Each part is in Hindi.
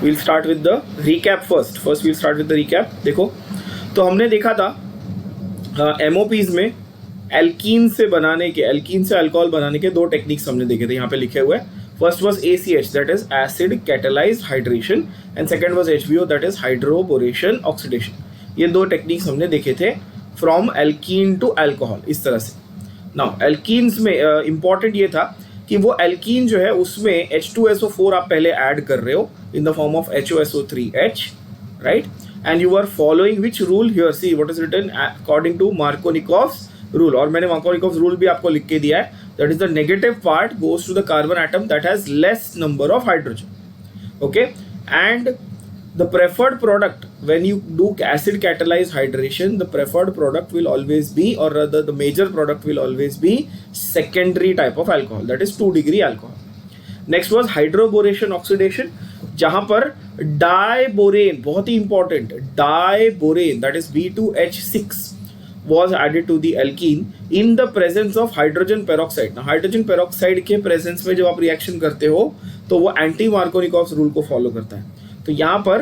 We'll start with the recap first. First we'll start with the recap. देखो, तो हमने देखा था MOPs में एल्कीन से अल्कोहल बनाने के दो टेक्निक्स हमने देखे थे, यहाँ पे लिखे हुए हैं. First was ACH, that is acid catalysed hydration, and second was HBO, that is hydroboration oxidation. ये दो टेक्निक्स हमने देखे थे फ्रॉम एल्कीन टू अल्कोहल, इस तरह से. नाउ एल्कीन्स में इंपॉर्टेंट ये था कि वो एल्कीन जो है उसमें H2SO4 आप पहले ऐड कर रहे हो in the form of HOSO3H, right? And you are following which rule here, see what is written according to Markovnikov's rule. और मैंने मार्कोनिकॉव्स रूल भी आपको लिख के दिया है. That is the negative part goes to the carbon atom that has less number of hydrogen. Okay, and the preferred product when you do acid catalyzed hydration, the preferred product will always be, or rather the major product will always be secondary type of alcohol, that is 2-degree alcohol. Next was hydroboration oxidation, जहाँ पर diborane, बहुत ही important, diborane, that is B2H6 was added to the alkene in the presence of hydrogen peroxide. Now hydrogen peroxide के presence में जब आप reaction करते हो तो वो anti Markovnikov's rule को follow करता है. तो यहाँ पर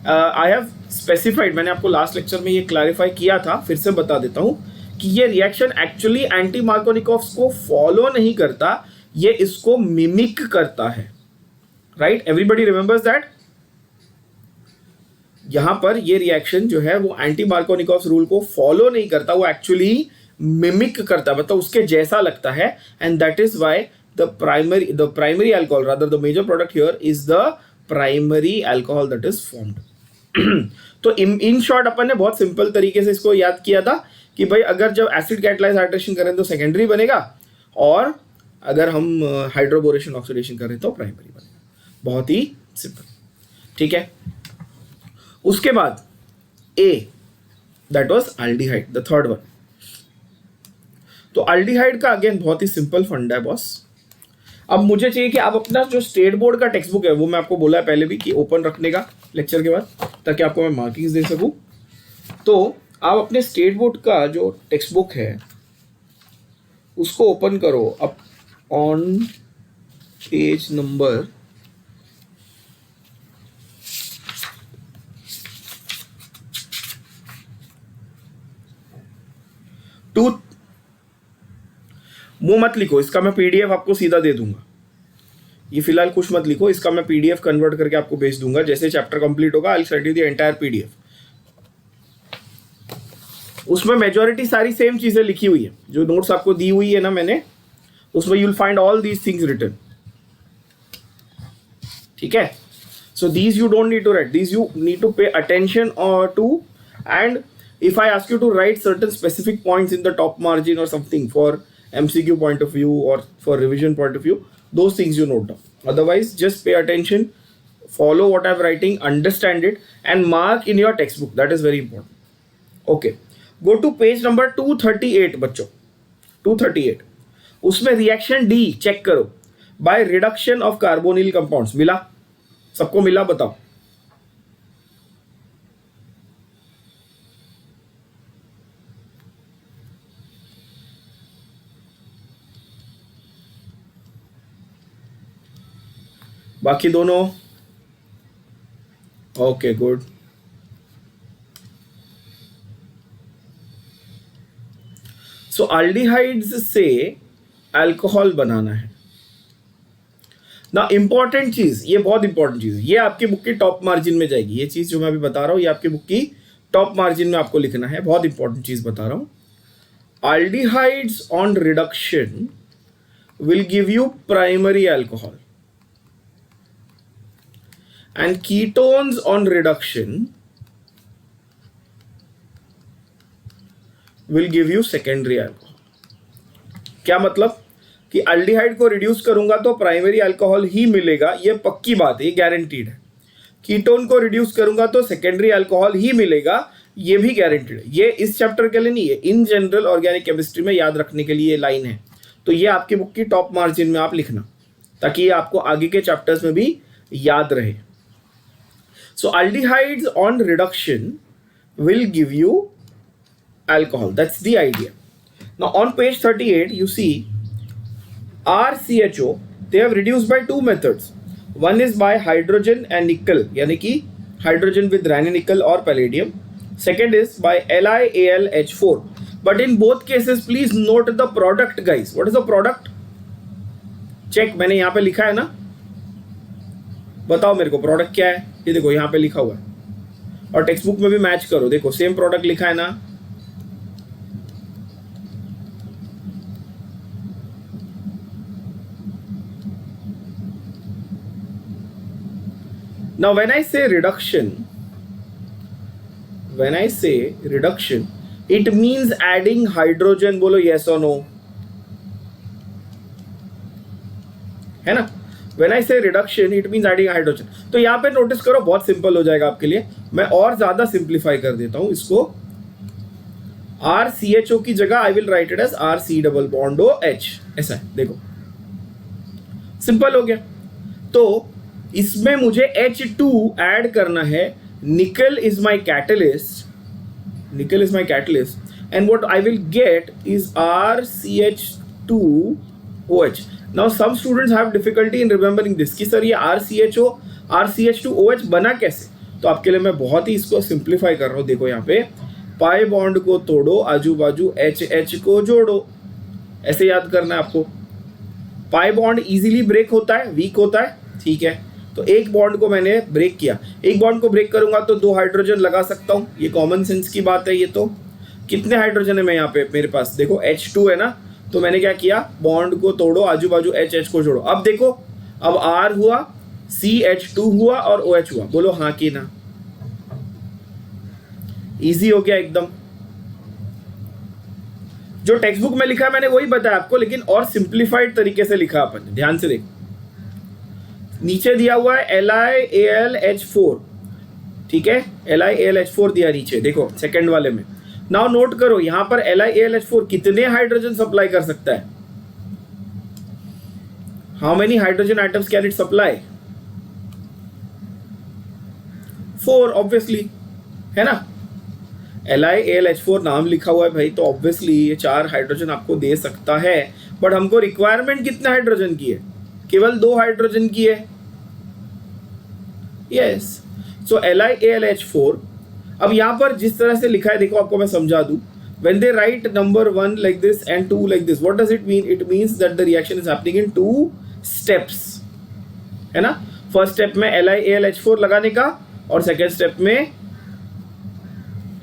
आई हैव स्पेसिफाइड, मैंने आपको लास्ट लेक्चर में ये क्लैरिफाई किया था, फिर से बता देता हूँ कि ये रिएक्शन एक्चुअली एंटी मार्कोनिकोव्स को फॉलो नहीं करता, ये इसको मिमिक करता है. Right, everybody remembers that. यहाँ पर ये रिएक्शन जो है वो एंटी मार्कोनिकोव्स रूल को फॉलो नहीं करता, वो एक्चुअली मिमिक करता है, मतलब उसके जैसा लगता है. And that is why the primary alcohol, rather the major product here is the primary alcohol that is formed. तो इन शॉर्ट अपन ने बहुत सिंपल तरीके से इसको याद किया था कि भाई अगर जब एसिड कैटलाइज हाइड्रेशन करें तो सेकेंडरी बनेगा, और अगर हम हाइड्रोबोरेशन ऑक्सीडेशन करें तो प्राइमरी बनेगा. बहुत ही सिंपल, ठीक है. उसके बाद A, that was aldehyde, the third one. तो एल्डिहाइड का अगेन बहुत ही सिंपल फंडा है बॉस. अब मुझे चाहिए कि आप अपना जो स्टेट बोर्ड का टेक्स्ट बुक है, वो मैं आपको बोला है पहले भी कि ओपन रखने का लेक्चर के बाद, ताकि आपको मैं मार्किंग्स दे सकूं. तो आप अपने स्टेट बोर्ड का जो टेक्स्ट बुक है उसको ओपन करो अब ऑन पेज नंबर 2. वो मत लिखो, इसका मैं PDF आपको सीधा दे दूंगा. ये फिलहाल कुछ मत लिखो, इसका मैं PDF कन्वर्ट करके आपको भेज दूंगा. जैसे चैप्टर कंप्लीट होगा, I send you the entire PDF. उसमें मेजॉरिटी सारी सेम चीजें लिखी हुई है, जो नोट्स आपको दी हुई है ना मैंने, उसमें you will find all these things written. ठीक है, so these you don't need to write, these you need to pay attention और टू. And if I ask you to write certain specific points in the top margin or something for MCQ point of view or for revision point of view, those things you note down. Otherwise, just pay attention, follow what I'm writing, understand it, and mark in your textbook. That is very important. Okay, go to page number 238 बच्चों, 238. उसमें reaction D check करो, by reduction of carbonyl compounds. मिला? सबको मिला? बताओ. बाकी दोनों ओके, गुड. सो एल्डिहाइड्स से अल्कोहल बनाना है ना. इंपॉर्टेंट चीज, ये बहुत इंपॉर्टेंट चीज है, ये आपकी बुक की टॉप मार्जिन में जाएगी. ये चीज जो मैं अभी बता रहा हूं, ये आपकी बुक की टॉप मार्जिन में आपको लिखना है. बहुत इंपॉर्टेंट चीज बता रहा हूं. Aldehydes on reduction will give you primary alcohol, and ketones on reduction will give you secondary alcohol. क्या मतलब कि एल्डिहाइड को रिड्यूस करूंगा तो प्राइमरी अल्कोहल ही मिलेगा, ये पक्की बात है, ये गारंटीड है. कीटोन को रिड्यूस करूंगा तो सेकेंडरी अल्कोहल ही मिलेगा, ये भी गारंटीड है. ये इस चैप्टर के लिए नहीं है, इन जनरल ऑर्गेनिक केमिस्ट्री में याद रखने के लिए लाइन है. तो ये आपकी बुक की टॉप मार्जिन में आप लिखना, ताकि ये आपको आगे के चैप्टर्स में भी याद रहे. So aldehydes on reduction will give you alcohol. That's the idea. Now on page 38 you see RCHO, they have reduced by two methods. One is by hydrogen and nickel, यानी कि हाइड्रोजन विद रैनी निकल और palladium. Second is by LiAlH4. But in both cases please note the product guys. What is the product? Check, मैंने यहां पे लिखा है ना, बताओ मेरे को प्रोडक्ट क्या है. ये देखो यहां पे लिखा हुआ है, और टेक्स्ट बुक में भी मैच करो. देखो सेम प्रोडक्ट लिखा है ना. Now when I say reduction, it means adding hydrogen. बोलो yes or no, है ना. When I say reduction, it means adding hydrogen. तो यहाँ पे नोटिस करो, बहुत सिंपल हो जाएगा आपके लिए. मैं और ज्यादा सिंप्लीफाई कर देता हूं इसको. RCHO की जगह I will write it as RC double bond OH. ऐसा है, देखो सिंपल हो गया. तो इसमें मुझे H2 ऐड करना है. Nickel is my catalyst, and what I will get is RCH2OH. Now some students have difficulty in remembering this कि सर ये RCH2OH बना कैसे. तो आपके लिए मैं बहुत ही इसको सिंप्लीफाई कर रहा हूँ. देखो यहाँ पे पाई बॉन्ड को तोड़ो, आजू बाजू HH को जोड़ो. ऐसे याद करना है आपको. पाई बॉन्ड इजीली ब्रेक होता है, वीक होता है, ठीक है. तो एक बॉन्ड को मैंने ब्रेक किया, एक बॉन्ड को ब्रेक करूंगा तो 2 हाइड्रोजन लगा सकता हूं. ये कॉमन सेंस की बात है. ये तो कितने हाइड्रोजन है मैं यहाँ पे, मेरे पास देखो H2 है ना. तो मैंने क्या किया, बॉन्ड को तोड़ो, आजू बाजू HH को जोड़ो. अब देखो, अब R हुआ, CH2 हुआ और OH हुआ. बोलो हाँ कि ना. इजी हो गया एकदम. जो टेक्स्ट बुक में लिखा है मैंने वही बताया आपको, लेकिन और सिंप्लीफाइड तरीके से लिखा अपन ने. ध्यान से देखो, नीचे दिया हुआ है LiAlH4, ठीक है. LiAlH4 दिया नीचे, देखो सेकंड वाले में. नाउ नोट करो यहां पर LiAlH4 कितने हाइड्रोजन सप्लाई कर सकता है. How many hydrogen items can it supply? 4 obviously, है ना. LiAlH4 नाम लिखा हुआ है भाई, तो ऑब्वियसली ये 4 हाइड्रोजन आपको दे सकता है. बट हमको रिक्वायरमेंट कितने हाइड्रोजन की है? केवल 2 हाइड्रोजन की है. यस, सो LiAlH4. अब यहां पर जिस तरह से लिखा है देखो, आपको मैं समझा दूं. when they write number 1 like this and 2 like this, what does it mean? It means that the reaction is happening in 2 steps, है ना. फर्स्ट स्टेप में LiAlH4 लगाने का, और सेकेंड स्टेप में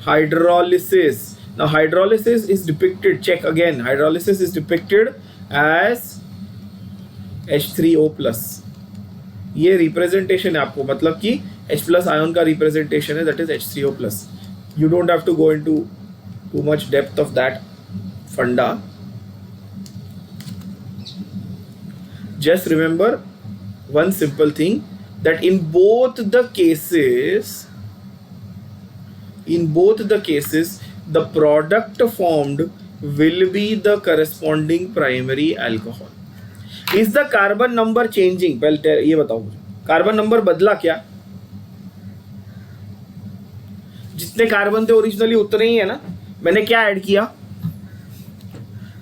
hydrolysis. Now hydrolysis is depicted, check again, hydrolysis is depicted as H3O plus. ये रिप्रेजेंटेशन है आपको, मतलब कि H प्लस आयन का रिप्रेजेंटेशन है, that is H3O plus. You don't have to go into too much depth of that funda. Just remember one simple thing, that in both the cases the product formed will be the corresponding primary alcohol. Is the carbon number changing? पहले ये बताओ मुझे, कार्बन नंबर बदला क्या? जितने कार्बन थे ओरिजिनली उतने ही है ना. मैंने क्या ऐड किया?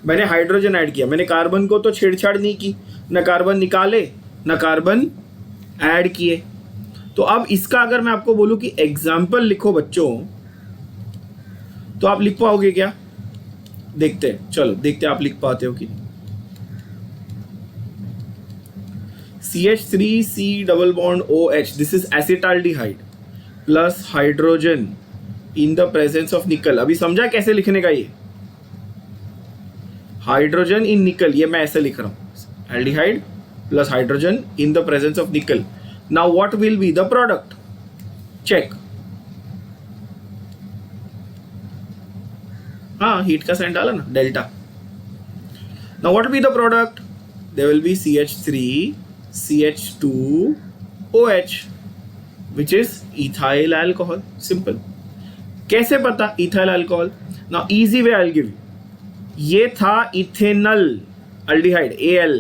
मैंने हाइड्रोजन ऐड किया. मैंने कार्बन को तो छेड़छाड़ नहीं की, ना कार्बन निकाले ना कार्बन ऐड किए. तो अब इसका अगर मैं आपको बोलूं कि एग्जाम्पल लिखो बच्चों, तो आप लिख पाओगे क्या? देखते हैं, चलो देखते हैं आप लिख पाते हो कि. CH3C double bond OH, this is acetaldehyde plus hydrogen in the presence of nickel. अभी समझा कैसे लिखने का? ये हाइड्रोजन इन निकल, ये मैं ऐसे लिख रहा हूं, aldehyde plus hydrogen in the presence of nickel. Now what will be the product? Check. हाँ, हीट का साइन डाला ना, delta. Now what will be the product? There will be CH3CH2OH which is ethyl alcohol. Simple. कैसे पता ethyl alcohol? Now easy way I'll give you. ये था इथेनल अल्डिहाइड Al,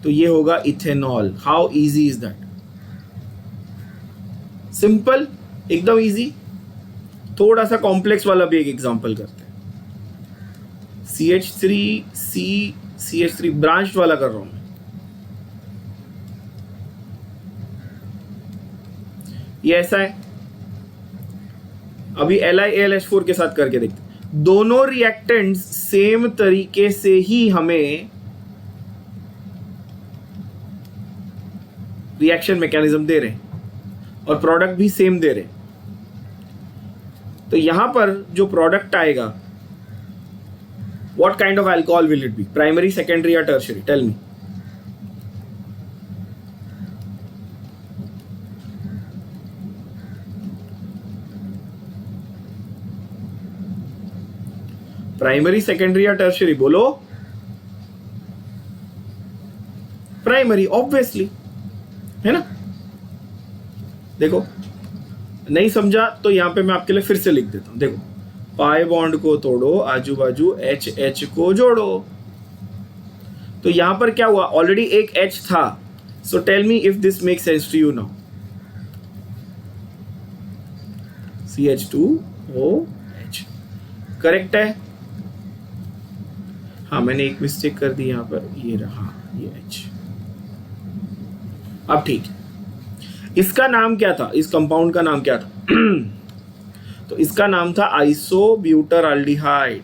तो ये होगा ethanol. How easy is that? Simple, एकदम easy. थोड़ा सा कॉम्प्लेक्स वाला भी एक एग्जांपल करते हैं. CH3 ब्रांच वाला कर रहा हूं. ये ऐसा है। अभी LiAlH4 के साथ करके देखते हैं। दोनों रिएक्टेंट्स सेम तरीके से ही हमें रिएक्शन मैकेनिज्म दे रहे हैं और प्रोडक्ट भी सेम दे रहे हैं। तो यहां पर जो प्रोडक्ट आएगा, what kind of alcohol will it be? Primary, secondary या tertiary? Tell me. Primary, secondary या टर्शियरी? बोलो। प्राइमरी, ऑब्वियसली, है ना? देखो, नहीं समझा तो यहां पे मैं आपके लिए फिर से लिख देता हूं। देखो, पाई बॉन्ड को तोड़ो, आजू बाजू H को जोड़ो। तो यहां पर क्या हुआ? ऑलरेडी एक H था। So tell me if this make sense to you now. CH2OH correct है? हाँ, मैंने एक मिस्टेक कर दी यहां पर, ये रहा ये H। अब ठीक है। इसका नाम क्या था? इस कंपाउंड का नाम क्या था? तो इसका नाम था आइसोब्यूटाराल्डिहाइड।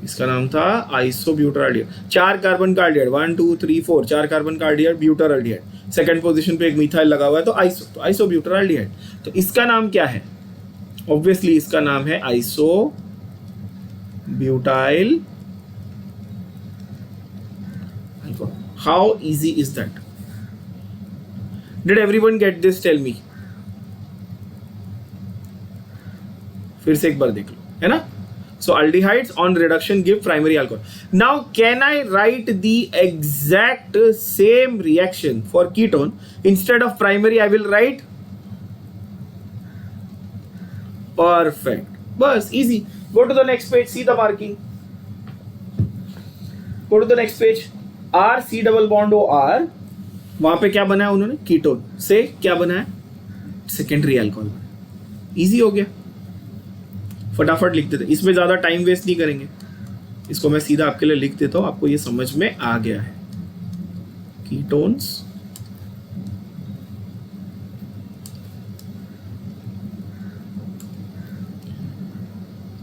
इसका नाम था आइसोब्यूटाराल्डिहाइड। 4 कार्बन का एल्डिहाइड, 1 2 3 4, 4 कार्बन का एल्डिहाइड, ब्यूटाराल्डिहाइड। सेकंड पोजीशन पे एक मिथाइल लगा हुआ है, तो आइसोब्यूटाराल्डिहाइड। तो इसका नाम क्या है? ऑब्वियसली इसका नाम है isobutyl. How easy is that? Did everyone get this? Tell me. फिर से एक बार देख लो, है ना? So aldehydes on reduction give primary alcohol. Now can I write the exact same reaction for ketone? Instead of primary I will write perfect. बस easy. Go to the next page. See the marking. Go to the next page. RC double bond OR, वहां पे क्या बनाया उन्होंने? कीटोन से क्या बनाया? सेकेंडरी अल्कोहल बनाया। इजी हो गया, फटाफट लिख देते। इसमें ज्यादा टाइम वेस्ट नहीं करेंगे, इसको मैं सीधा आपके लिए लिख देता हूं, आपको ये समझ में आ गया है। Ketones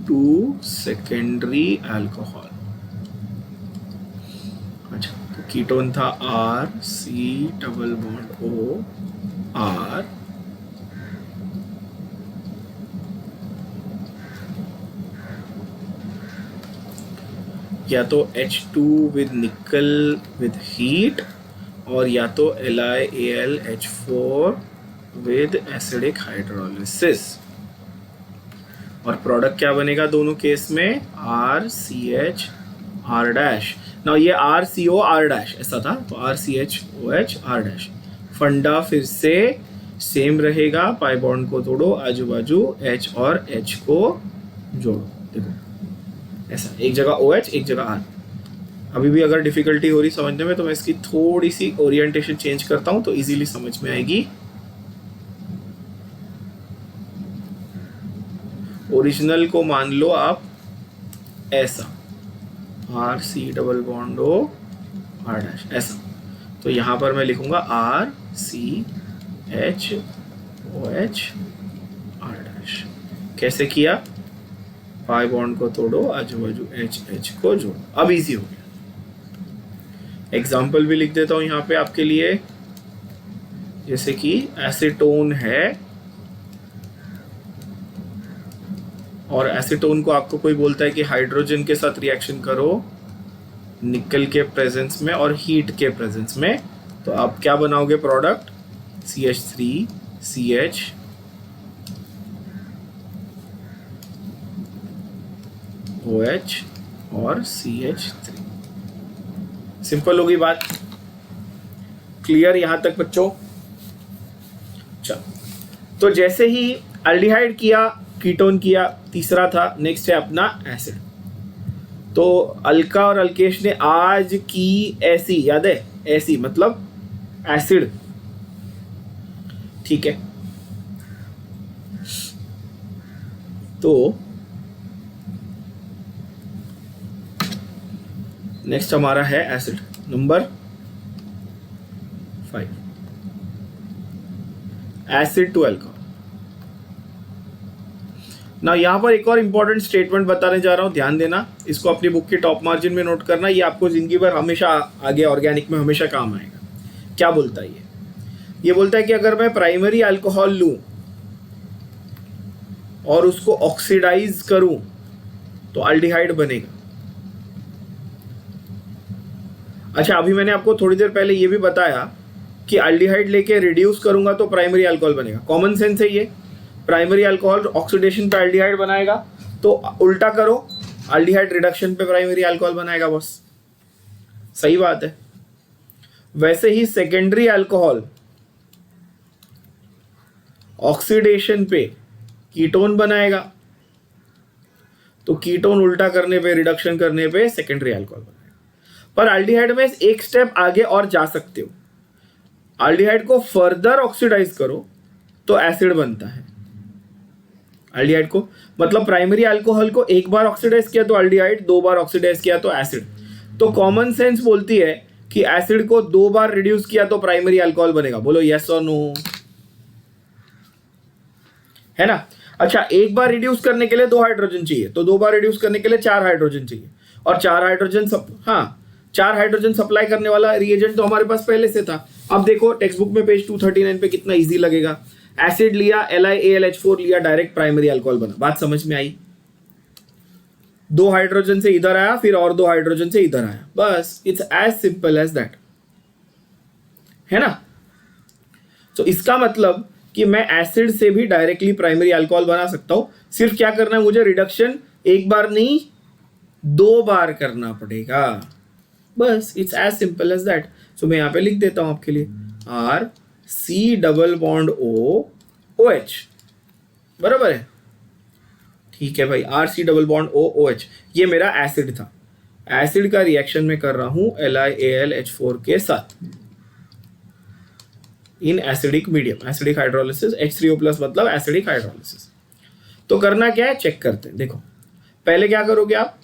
to secondary alcohol. Ketone था RC डबल बॉन्ड OR, या तो H2 विद निकल विद हीट, और या तो LiAlH4 विद एसिडिक हाइड्रोलिसिस। और प्रोडक्ट क्या बनेगा दोनों केस में? RCHR'। ना ये RCOR' ऐसा था, तो RCHOHR'। फंडा फिर से सेम रहेगा, पाई बॉन्ड को तोड़ो, आजू बाजू H और H को जोड़ो। देखो ऐसा, एक जगह OH एक जगह R। अभी भी अगर डिफिकल्टी हो रही समझने में तो मैं इसकी थोड़ी सी ओरिएंटेशन चेंज करता हूं तो इजीली समझ में आएगी। ओरिजिनल को मान लो आप ऐसा, RC डबल बॉन्ड OR', ऐसा। तो यहां पर मैं लिखूंगा RCHOHR'। कैसे किया? पाई बॉन्ड को तोड़ो, आजू बाजू H को जोड़ो। अब इजी हो गया। एग्जाम्पल भी लिख देता हूं यहां पे आपके लिए, जैसे कि एसीटोन है, और एसीटोन को आपको कोई बोलता है कि हाइड्रोजन के साथ रिएक्शन करो निकल के प्रेजेंस में और हीट के प्रेजेंस में, तो आप क्या बनाओगे प्रोडक्ट? CH3CH OH और CH3। सिंपल होगी बात। क्लियर यहां तक बच्चों? चलो, तो जैसे ही अल्डिहाइड किया, कीटोन किया, तीसरा था, नेक्स्ट है अपना एसिड। तो अल्का और अल्केश ने आज की ऐसी, याद है? ऐसी मतलब एसिड, ठीक है? तो नेक्स्ट हमारा है acid number 5 acid to alcohol. ना यहाँ पर एक और इंपॉर्टेंट स्टेटमेंट बताने जा रहा हूँ, ध्यान देना, इसको अपनी बुक के टॉप मार्जिन में नोट करना, ये आपको जिंदगी भर हमेशा आगे ऑर्गेनिक में हमेशा काम आएगा। क्या बोलता है ये बोलता है कि अगर मैं प्राइमरी अल्कोहल लूं और उसको ऑक्सीडाइज करूं तो अल्डिहाइड बनेगा। अच्छा, अभी मैंने आपको थोड़ी देर पहले ये भी बताया कि अल्डिहाइड लेके रिड्यूस करूंगा तो प्राइमरी अल्कोहल बनेगा। कॉमन सेंस है ये, प्राइमरी अल्कोहल ऑक्सीडेशन पे अल्डिहाइड बनाएगा, तो उल्टा करो, अल्डिहाइड रिडक्शन पे प्राइमरी अल्कोहल बनाएगा बॉस। सही बात है। वैसे ही सेकेंडरी अल्कोहल ऑक्सीडेशन पे कीटोन बनाएगा, तो कीटोन उल्टा करने पे, रिडक्शन करने पे सेकेंडरी अल्कोहल बनाएगा। पर अल्डिहाइड में एक स्टेप आगे और जा सकते हो, अल्डिहाइड को फर्दर ऑक्सीडाइज करो तो एसिड बनता है। अल्डिहाइड को मतलब प्राइमरी अल्कोहल को एक बार ऑक्सीडाइज किया तो अल्डिहाइड, 2 बार ऑक्सीडाइज किया तो एसिड। तो कॉमन सेंस बोलती है कि एसिड को 2 बार रिड्यूस किया तो प्राइमरी अल्कोहल बनेगा। बोलो यस और नो, है ना। अच्छा, एक बार रिड्यूस करने के लिए 2 हाइड्रोजन चाहिए, तो 2 बार रिड्यूस करने के लिए 4 हाइड्रोजन चाहिए, और 4 हाइड्रोजन सप्लाई करने वाला रिएजेंट तो हमारे पास पहले से था। अब देखो टेक्स्ट बुक में पेज 239 पे कितना इजी लगेगा। एसिड लिया, LiAlH4 लिया, डायरेक्ट प्राइमरी अल्कोहल बना। बात समझ में आई? 2 हाइड्रोजन से इधर आया, फिर और 2 हाइड्रोजन से इधर आया, बस। It's as simple as that, है ना। तो इसका मतलब कि मैं एसिड से भी डायरेक्टली प्राइमरी अल्कोहल बना सकता हूं। सिर्फ क्या करना है मुझे, रिडक्शन एक बार नहीं 2 बार करना पड़ेगा, बस। It's as simple as that. So मैं यहां पे लिख देता हूं आपके लिए, RC डबल बॉन्ड OH, बराबर है। ठीक है भाई, RC डबल बॉन्ड OH, ये मेरा एसिड था। एसिड का रिएक्शन में कर रहा हूं LiAlH4 के साथ इन acidic medium, acidic hydrolysis. H3O+ मतलब एसिडिक हाइड्रोलिसिस। तो करना क्या है, चेक करते हैं। देखो, पहले क्या करोगे आप,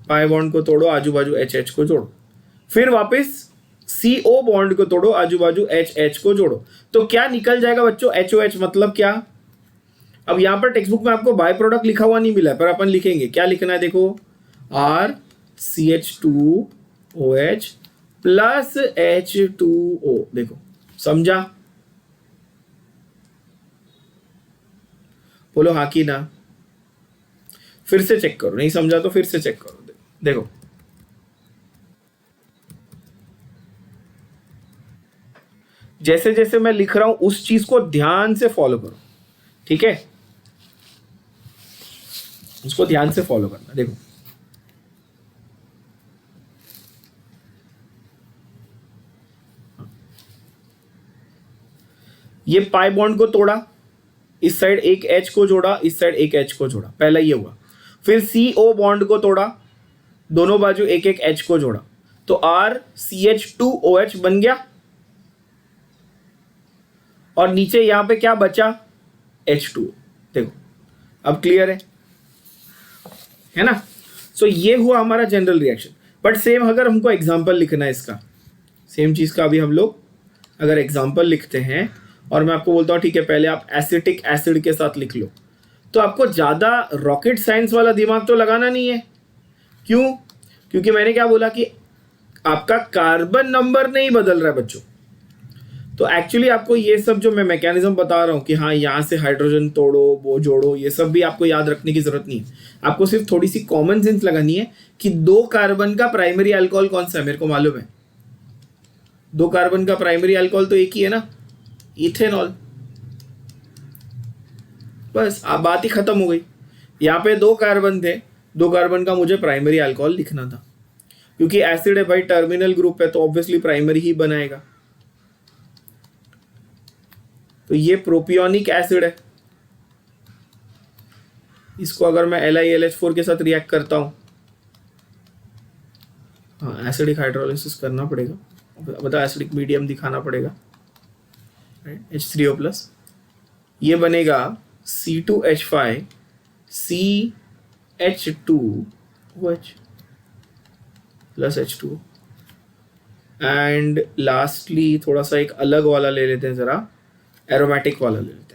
पाई बॉन्ड को तोड़ो, आजू बाजू HH को जोड़ो, फिर वापस CO बॉन्ड को तोड़ो, आजू बाजू HH को जोड़ो, तो क्या निकल जाएगा बच्चों, HOH। मतलब क्या, अब यहां पर टेक्स्ट बुक में आपको बाय प्रोडक्ट लिखा हुआ नहीं मिला है, पर अपन लिखेंगे। क्या लिखना है, देखो, RCH2OH प्लस H2O। देखो, समझा? बोलो हाँ कि ना। फिर से चेक करो, नहीं समझा तो फिर से चेक करो। देखो, जैसे जैसे मैं लिख रहा हूं उस चीज को ध्यान से फॉलो करो, ठीक है। उसको ध्यान से फॉलो करना। देखो, ये पाई बॉन्ड को तोड़ा, इस साइड एक H को जोड़ा, इस साइड एक H को जोड़ा, पहला ये हुआ। फिर CO बॉन्ड को तोड़ा, दोनों बाजू एक एक H को जोड़ा, तो RCH2OH बन गया। और नीचे यहां पे क्या बचा, H2O। देखो, अब क्लियर है ना। सो ये हुआ हमारा जनरल रिएक्शन। बट सेम अगर हमको एग्जांपल लिखना है इसका, सेम चीज का अभी हम लोग अगर एग्जांपल लिखते हैं, और मैं आपको बोलता हूं ठीक है, पहले आप एसिटिक एसिड के साथ लिख लो, तो आपको ज्यादा रॉकेट साइंस वाला दिमाग तो लगाना नहीं है। क्यों? क्योंकि मैंने क्या बोला कि आपका कार्बन नंबर नहीं बदल रहा है बच्चों। तो एक्चुअली आपको ये सब जो मैं मैकेनिज्म बता रहा हूं कि हाँ यहां से हाइड्रोजन तोड़ो, वो जोड़ो, ये सब भी आपको याद रखने की जरूरत नहीं है। आपको सिर्फ थोड़ी सी कॉमन सेंस लगानी है कि 2 कार्बन का प्राइमरी अल्कोहल कौन सा है, मेरे को मालूम है। 2 कार्बन का प्राइमरी अल्कोहल तो एक ही है ना, इथेनॉल। बस अब बात ही खत्म हो गई। यहाँ पे 2 कार्बन थे, 2 कार्बन का मुझे प्राइमरी अल्कोहल लिखना था, क्योंकि एसिड है भाई, टर्मिनल ग्रुप है, तो ऑब्वियसली प्राइमरी ही बनाएगा। तो ये प्रोपियोनिक एसिड है, इसको अगर मैं LiAlH4 के साथ रिएक्ट करता हूं, हाँ एसिडिक हाइड्रोलिसिस करना पड़ेगा, मतलब एसिडिक मीडियम दिखाना पड़ेगा, H3O+, ये बनेगा C2H5 CH2OH plus H2O। And lastly थोड़ा सा एक अलग वाला ले लेते हैं, जरा एरोमेटिक वाला ले लेते हैं।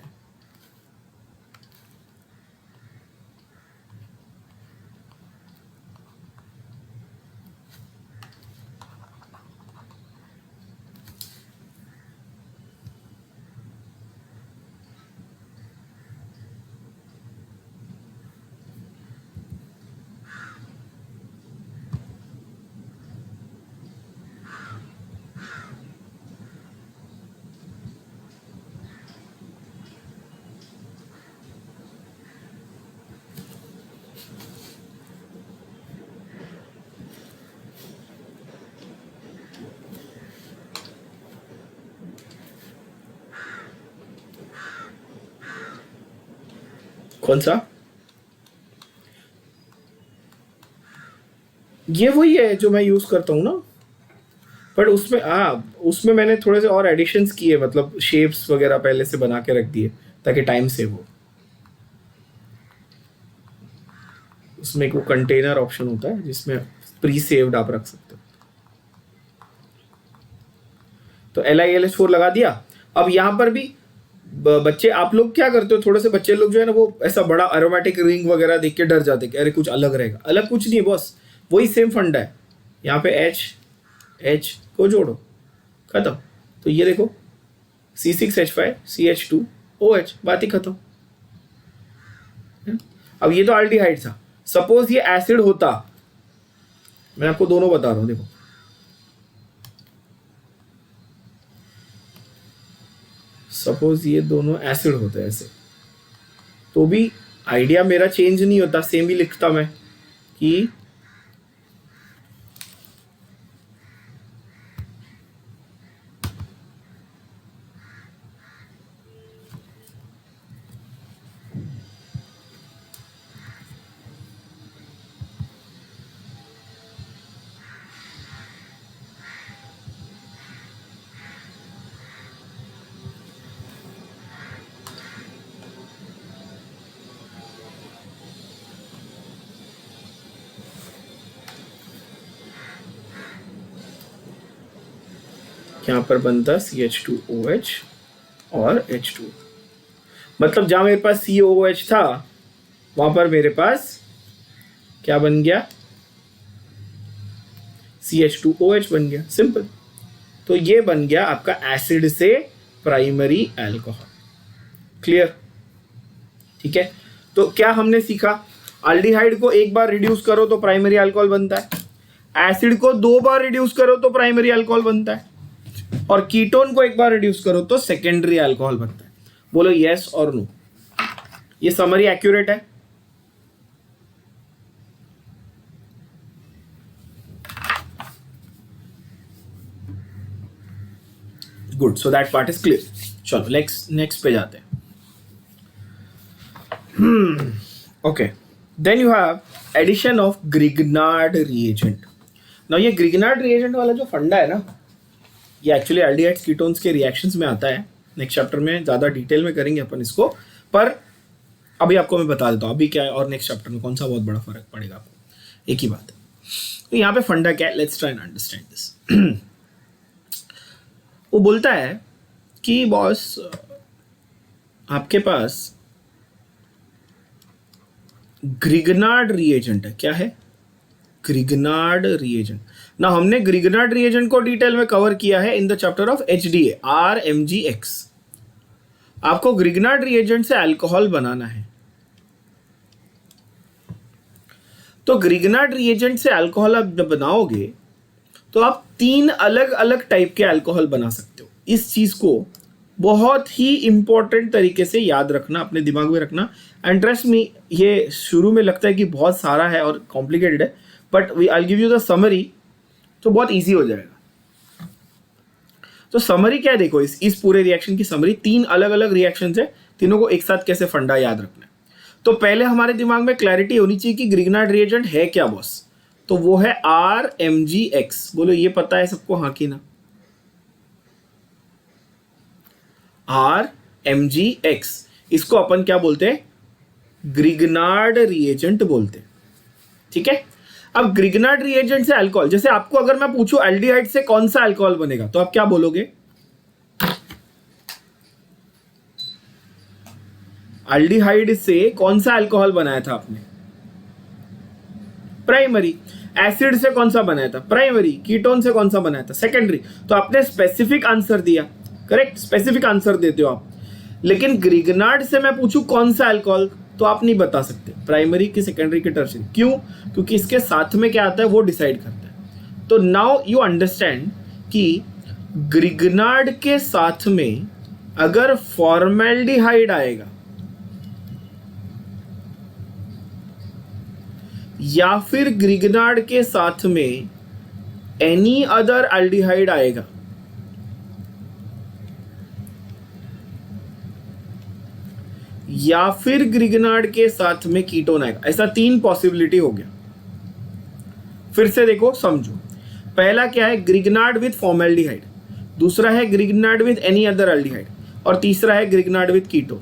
कौन सा? ये वही है जो मैं यूज करता हूँ ना, बट उसमें मैंने थोड़े से और एडिशंस किए, मतलब शेप्स वगैरह पहले से बना के रख दिए ताकि टाइम सेव हो। उसमें एक वो कंटेनर ऑप्शन होता है जिसमें प्री सेव्ड आप रख सकते हो। तो LILH4 लगा दिया। अब यहाँ पर भी बच्चे, आप लोग क्या करते हो, थोड़े से बच्चे लोग जो है ना वो ऐसा बड़ा एरोमेटिक रिंग वगैरह देख के डर जाते कि अरे कुछ अलग रहेगा। अलग कुछ नहीं है बॉस, वही सेम फंडा है। यहाँ पे H को जोड़ो, खत्म। तो ये देखो C6H5 CH2OH, बात ही खत्म। अब ये तो एल्डिहाइड था, सपोज ये एसिड होता, मैं आपको दोनों बता रहा हूं, देखो सपोज ये दोनों एसिड होते ऐसे, तो भी आइडिया मेरा चेंज नहीं होता, सेम ही लिखता मैं कि यहाँ पर बनता CH2OH और H2। मतलब जहां मेरे पास COOH था वहां पर मेरे पास क्या बन गया, CH2OH बन गया, सिंपल। तो ये बन गया आपका एसिड से प्राइमरी अल्कोहल। क्लियर? ठीक है। तो क्या हमने सीखा, अल्डिहाइड को एक बार रिड्यूस करो तो प्राइमरी अल्कोहल बनता है, एसिड को 2 बार रिड्यूस करो तो प्राइमरी अल्कोहल बनता है, और कीटोन को एक बार रिड्यूस करो तो सेकेंडरी अल्कोहल बनता है। बोलो यस और नो। ये समरी एक्यूरेट है? Good, so that part is clear. चलो नेक्स्ट पे जाते हैं। Okay, then you have addition of Grignard reagent. ना ये ग्रिग्नार्ड रिएजेंट वाला जो फंडा है ना, ये एक्चुअली एल्डिहाइड्स कीटोन्स के रिएक्शंस में आता है। नेक्स्ट चैप्टर में ज़्यादा डिटेल में करेंगे अपन इसको, पर अभी आपको मैं बता देता हूँ अभी क्या है और नेक्स्ट चैप्टर में कौन सा बहुत बड़ा फर्क पड़ेगा आपको। एक ही बात है। तो यहाँ पे फंडा क्या है, let's try and understand this. वो बोलता है कि बॉस आपके पास ग्रिग्नार्ड रिएजेंट है। क्या है? Grignard reagent. ना हमने ग्रिग्नार्ड रिएजेंट को डिटेल में कवर किया है in the chapter of HDA RMGX। आपको ग्रिग्नार्ड रिएजेंट से अल्कोहल बनाना है। तो ग्रिग्नार्ड रिएजेंट से अल्कोहल आप जब बनाओगे तो आप 3 अलग अलग टाइप के अल्कोहल बना सकते हो। इस चीज को बहुत ही इंपॉर्टेंट तरीके से याद रखना, अपने दिमाग में रखना। एंड ट्रस्ट मी, ये शुरू में लगता है कि बहुत सारा है और कॉम्प्लिकेटेड है, but I give you the summary, तो बहुत इजी हो जाएगा। तो समरी क्या है, देखो इस पूरे रिएक्शन की समरी। 3 अलग अलग रिएक्शंस है, तीनों को एक साथ कैसे फंडा याद रखना है। तो पहले हमारे दिमाग में क्लैरिटी होनी चाहिए कि ग्रिग्नार्ड रिएजेंट है क्या बॉस। तो वो है RMGX। बोलो ये पता है सबको, हाँ कि ना? RMGX, इसको अपन क्या बोलते हैं? ग्रिग्नार्ड रिएजेंट बोलते हैं। ठीक है। अब ग्रिग्नार्ड रिएजेंट से अल्कोहल, जैसे आपको अगर मैं पूछूं एल्डिहाइड से कौन सा अल्कोहल बनेगा तो आप क्या बोलोगे? एल्डिहाइड से कौन सा अल्कोहल बनाया था आपने? प्राइमरी। एसिड से कौन सा बनाया था? प्राइमरी। कीटोन से कौन सा बनाया था? सेकेंडरी। तो आपने स्पेसिफिक आंसर दिया, करेक्ट, स्पेसिफिक आंसर देते हो आप। लेकिन ग्रिग्नार्ड से मैं पूछूं कौन सा अल्कोहल, तो आप नहीं बता सकते प्राइमरी की, सेकेंडरी की, टर्शियरी। क्यों? क्योंकि इसके साथ में क्या आता है वो डिसाइड करता है। तो नाउ यू अंडरस्टैंड कि ग्रिग्नार्ड के साथ में अगर फॉर्मेल्डिहाइड आएगा या फिर ग्रिग्नार्ड के साथ में एनी अदर एल्डिहाइड आएगा, या फिर ग्रिग्नार्ड के साथ में कीटोन आएगा, ऐसा 3 पॉसिबिलिटी हो गया। फिर से देखो, समझो। पहला क्या है? ग्रिग्नार्ड विथ फॉर्मेल्डिहाइड, दूसरा है Grignard with any other aldehyde, और तीसरा है Grignard with ketone.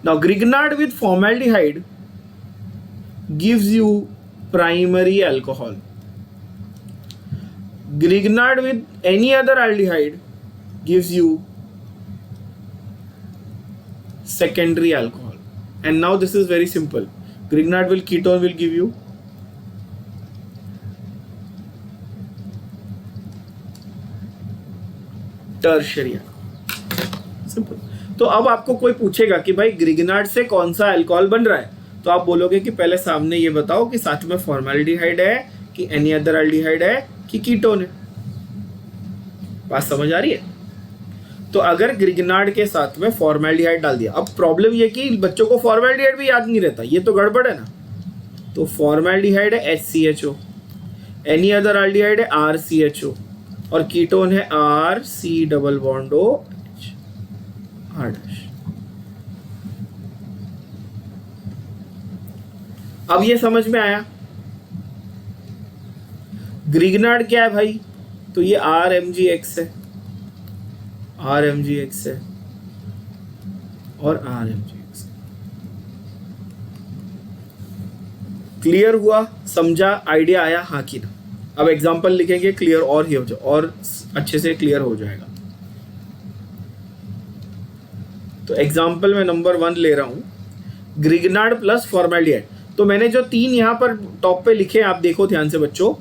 Now Grignard with formaldehyde gives you primary alcohol. Grignard with any other aldehyde gives you secondary alcohol. And now this is very simple. Grignard with ketone will give you tertiary alcohol. Simple. तो अब आपको कोई पूछेगा कि भाई ग्रिग्नार्ड से कौन सा अल्कोहल बन रहा है, तो आप बोलोगे कि पहले सामने ये बताओ कि साथ में फॉर्मेल्डिहाइड है कि एनी अदर एल्डिहाइड है कि कीटोन है। बात समझ आ रही है? तो अगर ग्रिग्नार्ड के साथ में फॉर्मेल्डिहाइड डाल दिया, अब प्रॉब्लम ये कि बच्चों को फॉर्मेल्डिहाइड भी याद नहीं रहता, ये तो गड़बड़ है ना। तो फॉर्मेल्डिहाइड है HCHO, एनी अदर एल्डिहाइड है RCHO, और कीटोन है RC double bond OH R dash. अब ये समझ में आया? ग्रिग्नार्ड क्या है भाई? तो ये RMgX है, RMgX है और RMgX। क्लियर हुआ? समझा? आइडिया आया? हाँ कि ना? अब एग्जांपल लिखेंगे, क्लियर और ही हो जाए, और अच्छे से क्लियर हो जाएगा। तो एग्जांपल में नंबर 1 ले रहा हूं, ग्रिग्नार्ड प्लस फॉर्मेल्डिहाइड। तो मैंने जो 3 यहां पर टॉप पे लिखे, आप देखो ध्यान से बच्चों।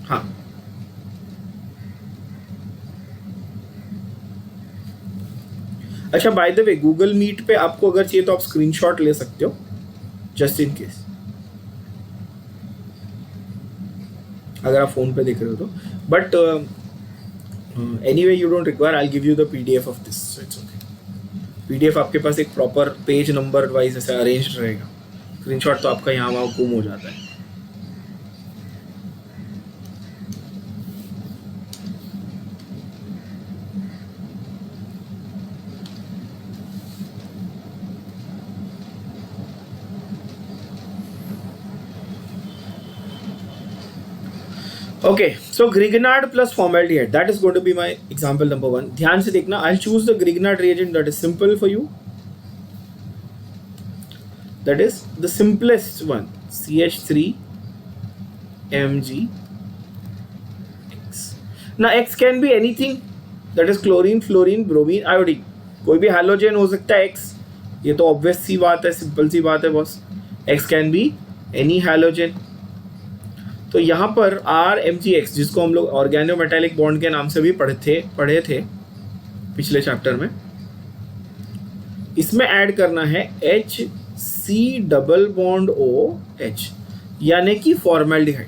हाँ, अच्छा, by the way Google Meet पे आपको अगर चाहिए तो आप स्क्रीनशॉट ले सकते हो, जस्ट इन केस, अगर आप फोन पे देख रहे हो तो। But anyway you don't require, I'll give you the PDF of this, so it's okay. PDF आपके पास एक प्रॉपर पेज नंबर वाइज ऐसे अरेंज्ड रहेगा, स्क्रीनशॉट तो आपका यहाँ वहाँ गुम हो जाता है। Okay, so Grignard plus formaldehyde, that is going to be my example number 1. ध्यान से देखना, I'll choose the Grignard reagent that is simple for you. That is the simplest one, CH3MgX. Now X can be anything, that is chlorine, fluorine, bromine, iodine. कोई भी हैलोजन हो सकता है X, ये तो ऑब्वियस सी बात है, सिंपल सी बात है boss. X can be any halogen. तो यहाँ पर RMgX, जिसको हम लोग ऑर्गेनोमेटेलिक बॉन्ड के नाम से भी पढ़े थे पिछले चैप्टर में, इसमें ऐड करना है HC डबल बॉन्ड OH, यानी कि फॉर्मेल्डिहाइड।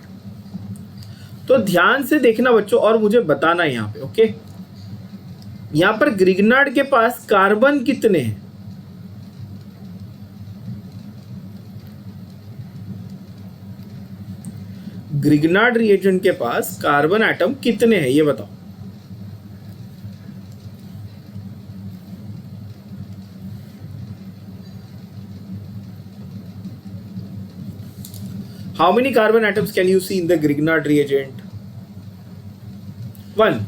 तो ध्यान से देखना बच्चों और मुझे बताना यहाँ पे, ओके। यहाँ पर ग्रिग्नार्ड के पास कार्बन कितने हैं? ग्रिग्नार्ड रिएजेंट के पास कार्बन एटम कितने हैं ये बताओ। How many carbon atoms can you see in the Grignard reagent? 1.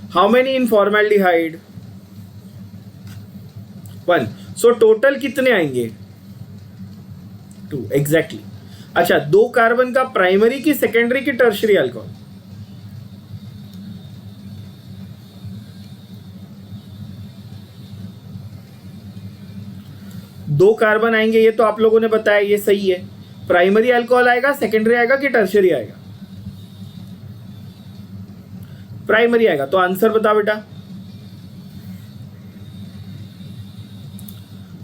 How many in formaldehyde? 1. So total कितने आएंगे? 2 एग्जैक्टली। अच्छा, 2 कार्बन का प्राइमरी की सेकेंडरी की टर्शियरी अल्कोहल? 2 कार्बन आएंगे, ये तो आप लोगों ने बताया, ये सही है। प्राइमरी अल्कोहल आएगा, सेकेंडरी आएगा कि टर्शियरी आएगा? प्राइमरी आएगा। तो आंसर बता बेटा।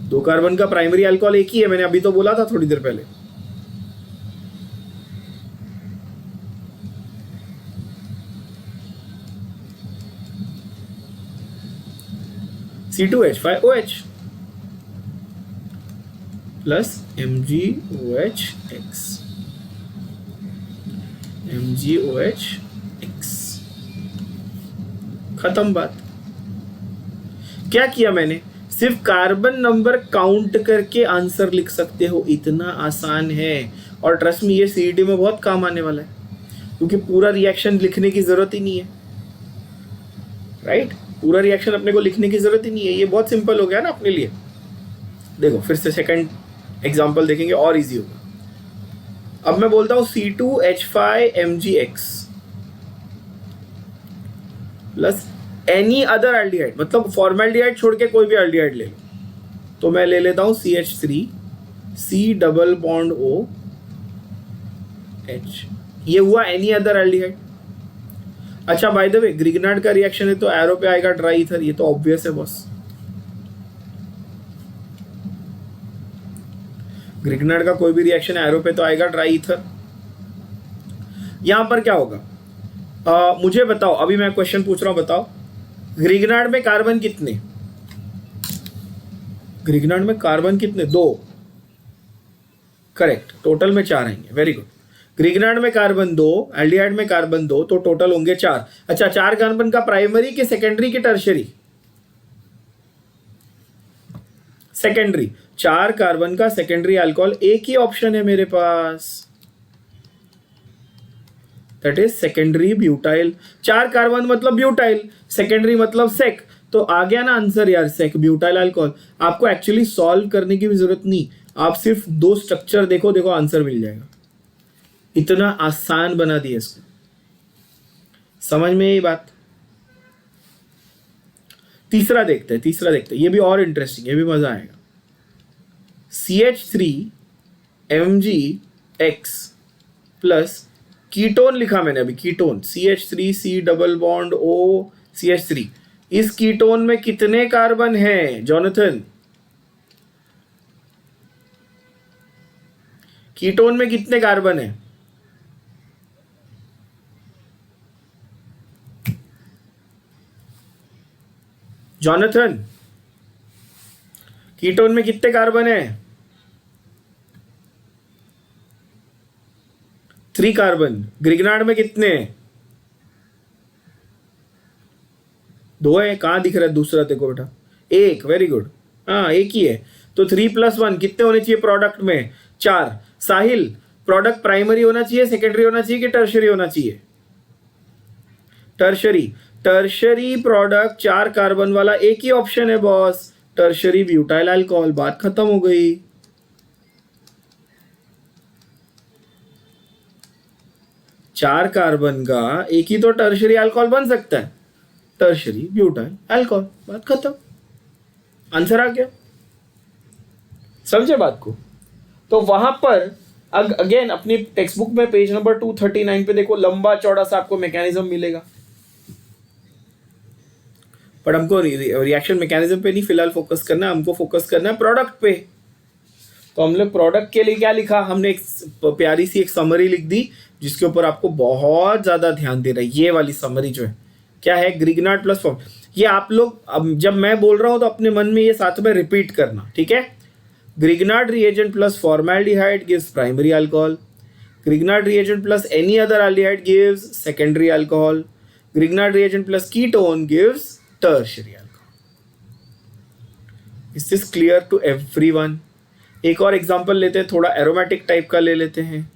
2 कार्बन का प्राइमरी अल्कोहल एक ही है, मैंने अभी तो बोला था थोड़ी देर पहले। C2H5OH plus MgOH(X). MgOH(X). खत्म बात। क्या किया मैंने? सिर्फ कार्बन नंबर काउंट करके आंसर लिख सकते हो, इतना आसान है। और ट्रस्ट में, ये सीईटी में बहुत काम आने वाला है, क्योंकि पूरा रिएक्शन लिखने की जरूरत ही नहीं है, राइट? पूरा रिएक्शन अपने को लिखने की जरूरत ही नहीं है, ये बहुत सिंपल हो गया ना अपने लिए। देखो फिर से सेकंड एग्जांपल देखेंगे और इजी होगा। अब मैं बोलता हूं C2H5MgX plus any other aldehyde, मतलब फॉर्मेल्डिहाइड छोड़ के कोई भी एल्डिहाइड ले लो। तो मैं ले लेता हूं CH3 C++OH। ये हुआ एनी अदर एल्डिहाइड। अच्छा, बाय द वे, ग्रिग्नार्ड का रिएक्शन है तो एरो पे आएगा ड्राई ईथर, ये तो ऑब्वियस है बॉस। ग्रिग्नार्ड का कोई भी रिएक्शन एरो पे तो आएगा ड्राई ईथर। यहां पर क्या होगा? मुझे बताओ, अभी मैं क्वेश्चन पूछ रहा हूं, बताओ ग्रिग्नार्ड में कार्बन कितने? ग्रिग्नार्ड में कार्बन कितने? 2। करेक्ट, टोटल में 4 आएंगे। Very good. ग्रिग्नार्ड में कार्बन 2, एल्डिहाइड में कार्बन 2, तो टोटल होंगे 4। अच्छा, 4 कार्बन का प्राइमरी की सेकेंडरी की टर्शियरी? सेकेंडरी। 4 कार्बन का सेकेंडरी अल्कोहल, एक ही ऑप्शन है मेरे पास, that is secondary butyl. 4 carbon मतलब ब्यूटाइल, सेकेंडरी मतलब सेक, तो आ गया ना आंसर यार, सेक ब्यूटाइल अल्कोहल। आपको एक्चुअली सॉल्व करने की भी जरूरत नहीं, आप सिर्फ 2 स्ट्रक्चर देखो, देखो आंसर मिल जाएगा। इतना आसान बना दिया इसको। समझ में ये बात? तीसरा देखते हैं, तीसरा देखते हैं, ये भी और इंटरेस्टिंग, ये भी मजा आएगा। CH3MgX प्लस कीटोन लिखा मैंने अभी, कीटोन CH3C++OCH3। इस कीटोन में कितने कार्बन हैं जॉनथन? कीटोन में कितने कार्बन हैं? जॉनथन, कीटोन में कितने कार्बन हैं? 3 कार्बन। ग्रिग्नार्ड में कितने हैं? 2 है। कहां दिख रहा है दूसरा तेरे को बेटा? 1। वेरी गुड, हाँ एक ही है। तो 3+1 कितने होने चाहिए प्रोडक्ट में? 4। साहिल, प्रोडक्ट प्राइमरी होना चाहिए, सेकेंडरी होना चाहिए कि टर्शियरी होना चाहिए? टर्शियरी। टर्शियरी प्रोडक्ट 4 कार्बन वाला एक ही ऑप्शन है बॉस, टर्शियरी ब्यूटाइल अल्कोहल। बात खत्म हो गई। चार कार्बन का एक ही तो टर्शियरी अल्कोहल बन सकता है, टर्शियरी ब्यूटाइल अल्कोहल। बात खत्म, आंसर आ गया। समझे बात को? तो वहां पर अगेन अपनी टेक्स्ट बुक में पेज नंबर 239 पे देखो, लंबा चौड़ा सा आपको मैकेनिज्म मिलेगा, पर हमको रिएक्शन मैकेनिज्म पे नहीं फिलहाल फोकस करना है, हमको फोकस करना है प्रोडक्ट पे। तो हमने प्रोडक्ट के लिए क्या लिखा? हमने एक प्यारी सी एक समरी लिख दी, जिसके ऊपर आपको बहुत ज्यादा ध्यान देना है। ये वाली समरी जो है क्या है? Grignard plus form. ये आप लोग अब जब मैं बोल रहा हूं तो अपने मन में ये साथ में रिपीट करना, ठीक है? Grignard reagent plus formaldehyde gives primary alcohol. Grignard reagent plus any other aldehyde gives secondary alcohol. Grignard reagent plus ketone gives tertiary alcohol. Is this clear to everyone? एक और एग्जांपल लेते हैं, थोड़ा एरोमेटिक टाइप का ले लेते हैं,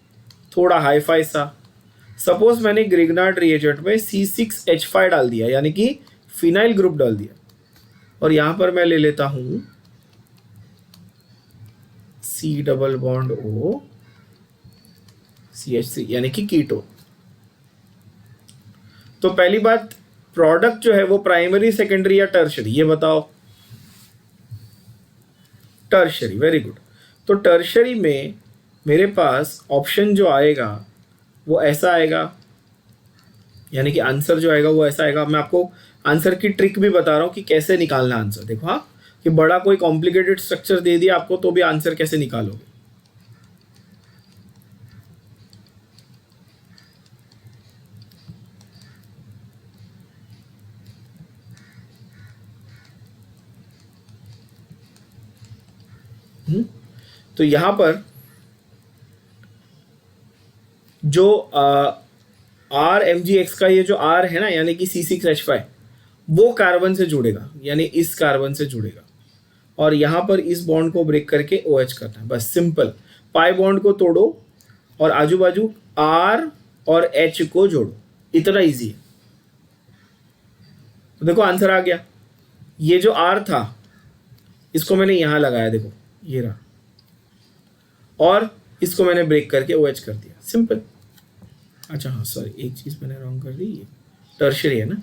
थोड़ा हाईफाई सा। सपोज मैंने ग्रिग्नार्ड रिएजेंट में C6H5 डाल दिया, यानी कि फिनाइल ग्रुप डाल दिया, और यहां पर मैं ले लेता हूं C double bond O CH3 यानी कि कीटोन। तो पहली बात, प्रोडक्ट जो है वो प्राइमरी, सेकेंडरी या टर्शरी, ये बताओ। Tertiary, very good. तो टर्शरी में मेरे पास ऑप्शन जो आएगा वो ऐसा आएगा, यानी कि आंसर जो आएगा वो ऐसा आएगा। मैं आपको आंसर की ट्रिक भी बता रहा हूँ कि कैसे निकालना आंसर। देखो हाँ, कि बड़ा कोई कॉम्प्लिकेटेड स्ट्रक्चर दे दिया आपको तो भी आंसर कैसे निकालोगे। तो यहां पर जो RMgX का ये जो R है ना, यानी कि C6H5, वो कार्बन से जुड़ेगा, यानी इस कार्बन से जुड़ेगा, और यहां पर इस बॉन्ड को ब्रेक करके OH करना है, बस सिंपल। पाई बॉन्ड को तोड़ो और आजू बाजू R और H को जोड़ो, इतना इजी है। तो देखो आंसर आ गया। ये जो R था इसको मैंने यहां लगाया, देखो ये रहा, और इसको मैंने ब्रेक करके OH कर दिया, सिंपल। अच्छा हाँ सॉरी, एक चीज मैंने रॉन्ग कर दी, ये टर्शरी है ना।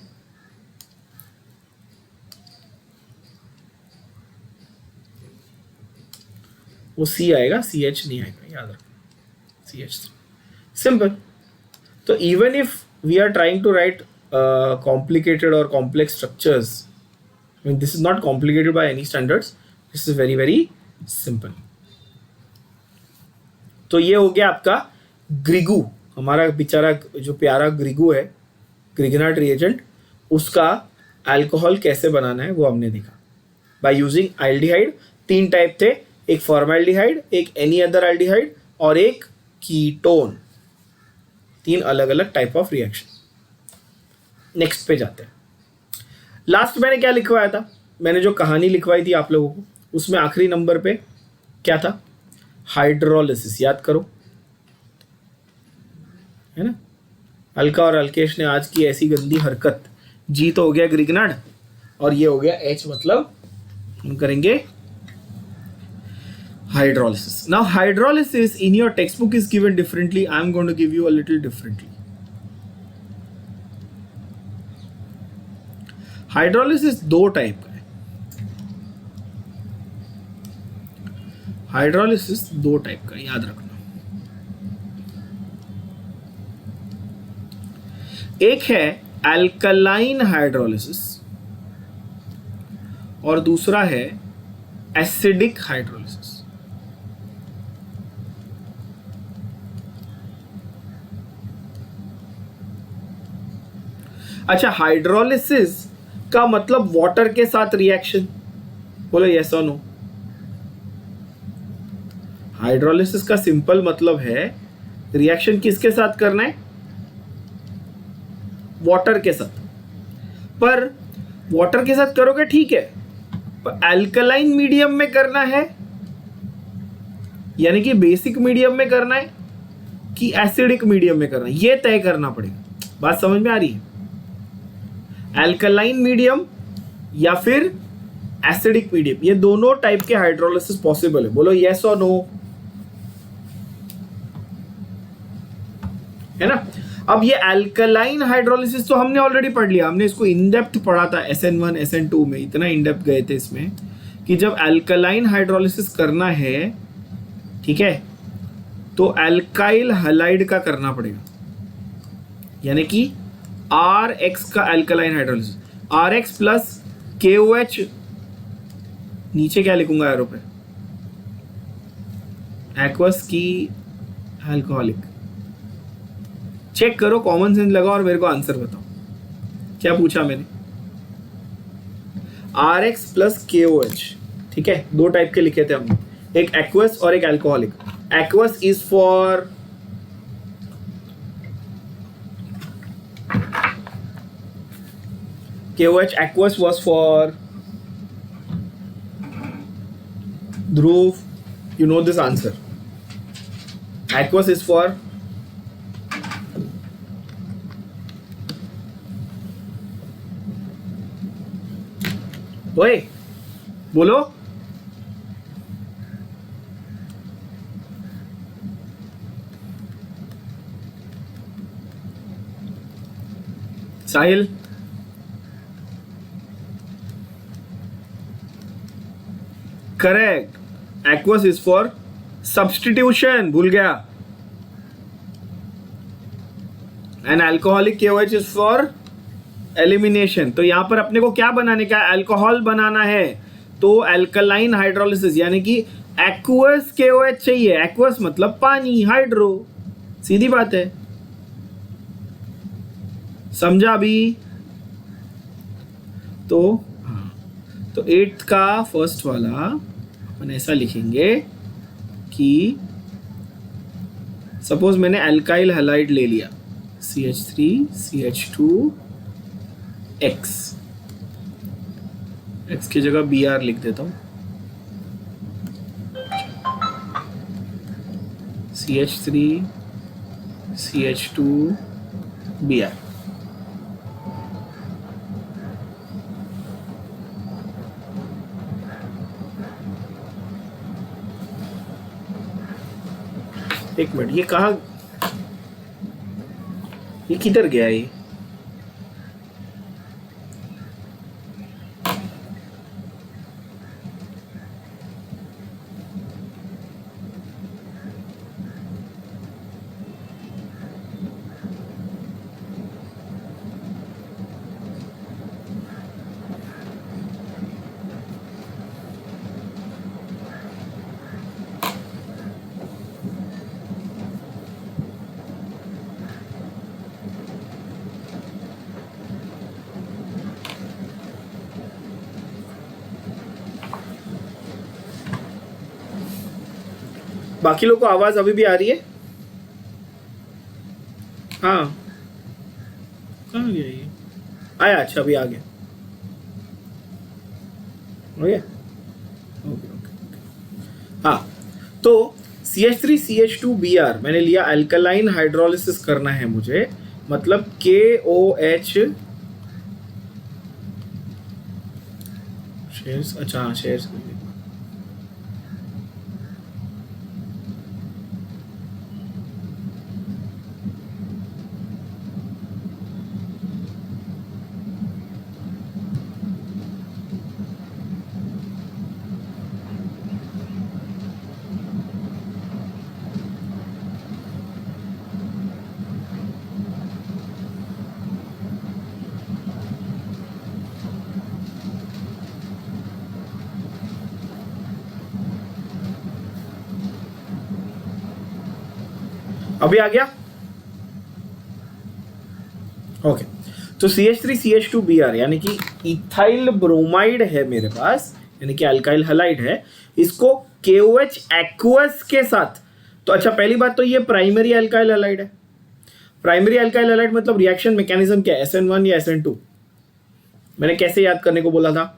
वो C आएगा, CH नहीं आएगा, याद रखो, CH3, सिंपल। तो even if we are trying to write complicated or complex structures, I mean this is not complicated by any standards, this is very very simple. तो ये हो गया आपका ग्रिगू, हमारा बेचारा जो प्यारा ग्रिगू है, ग्रिगनाट रिएजेंट, उसका अल्कोहल कैसे बनाना है वो हमने देखा बाय यूजिंग एल्डिहाइड। 3 टाइप थे, एक फॉर्मेल्डिहाइड, एक एनी अदर एल्डिहाइड और एक कीटोन। 3 अलग अलग टाइप ऑफ रिएक्शन। नेक्स्ट पे जाते हैं। लास्ट मैंने क्या लिखवाया था, मैंने जो कहानी लिखवाई थी आप लोगों को, उसमें आखिरी नंबर पे क्या था, हाइड्रोलिसिस, याद करो, है ना। अलका और अल्केश ने आज की ऐसी गंदी हरकत, जी तो हो गया ग्रिगनाड और ये हो गया H, मतलब हम करेंगे hydrolysis. Now hydrolysis in your text book is given differently, I am going to give you a little differently. Hydrolysis 2 type का है। हाइड्रोलिसिस 2 टाइप का, याद रखना। एक है अल्कलाइन हाइड्रोलिसिस और दूसरा है एसिडिक हाइड्रोलिसिस। अच्छा, हाइड्रोलिसिस का मतलब वाटर के साथ रिएक्शन, बोलो यस और नो। हाइड्रोलिसिस का सिंपल मतलब है रिएक्शन किसके साथ करना है, वाटर के साथ। पर वाटर के साथ करोगे ठीक है, पर अल्कलाइन मीडियम में करना है, यानी कि बेसिक मीडियम में करना है कि एसिडिक मीडियम में करना है, ये तय करना पड़ेगा। बात समझ में आ रही है। अल्कलाइन मीडियम या फिर एसिडिक मीडियम, ये दोनों टाइप के हाइड्रोलिसिस पॉसिबल है, बोलो यस और नो, है ना। अब ये अल्कलाइन हाइड्रोलिसिस तो हमने ऑलरेडी पढ़ लिया, हमने इसको इन डेप्थ पढ़ा था SN1 SN2 में, इतना इन डेप्थ गए थे इसमें कि जब अल्कलाइन हाइड्रोलिसिस करना है, ठीक है, तो अल्काइल हलाइड का करना पड़ेगा, यानी कि RX का alkaline hydrolysis, RX plus KOH, नीचे क्या लिखूंगा एरो पे, एक्वस की अल्कोहलिक। चेक करो, कॉमन सेंस लगाओ और मेरे को आंसर बताओ क्या पूछा मैंने। RX प्लस KOH, ठीक है, 2 टाइप के लिखे थे हमने, एक एक्वस और एक alcoholic. Aqueous is for KOH, aqueous was for Dhruv, you know this answer. Aqueous is for ओए बोलो, Sahil, correct, aqueous is for substitution, भूल गया, and alcoholic KOH is for elimination. तो यहां पर अपने को क्या बनाने का, अल्कोहल बनाना है, तो अल्कलाइन हाइड्रोलिसिस, यानी कि एक्वस KOH चाहिए। एक्वस मतलब पानी, हाइड्रो, सीधी बात है, समझा अभी? तो तो 8th का फर्स्ट वाला अपन ऐसा लिखेंगे कि सपोज मैंने अल्काइल हैलाइड ले लिया, CH3 CH2 X, X की जगह Br लिख देता हूं, CH3 CH2 Br। एक मिनट, ये कहा, ये किधर गया ये? बाकी लोग को आवाज अभी भी आ रही है? हाँ, कहाँ गया ये? आया, अच्छा अभी आ गया, हो गया, ओके। हाँ, तो CH3 CH2 Br मैंने लिया, अल्कलाइन हाइड्रोलिसिस करना है मुझे, मतलब KOH शेयर्स, अच्छा हाँ शेयर्स, अभी आ गया, ओके। तो CH3 CH2 Br यानी कि इथाइल ब्रोमाइड है मेरे पास, यानी कि अल्काइल हैलाइड है, इसको KOH एक्वस के साथ, तो अच्छा पहली बात तो ये प्राइमरी अल्काइल हैलाइड है। प्राइमरी अल्काइल हैलाइड मतलब रिएक्शन मैकेनिज्म क्या है, SN1 या SN2? मैंने कैसे याद करने को बोला था?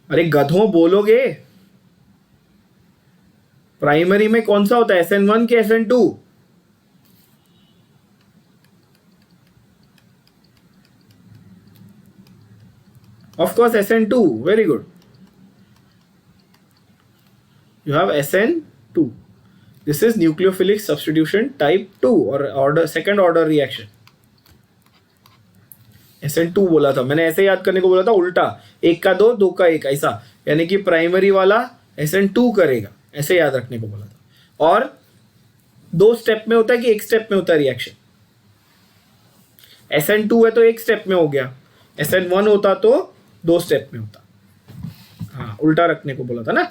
अरे गधों, बोलोगे? प्राइमरी में कौन सा होता है, SN1 के SN2? Of course SN2, very good, you have SN2, this is nucleophilic substitution type 2 और second order reaction। SN2 बोला था मैंने, ऐसे याद करने को बोला था, उल्टा, 1 का 2, 2 का 1, ऐसा, यानी कि प्राइमरी वाला SN2 करेगा, ऐसे याद रखने को बोला था। और 2 स्टेप में होता है कि 1 स्टेप में होता है रिएक्शन? SN2 है तो 1 स्टेप में हो गया, SN1 होता तो 2 स्टेप में होता। हाँ, उल्टा रखने को बोला था ना,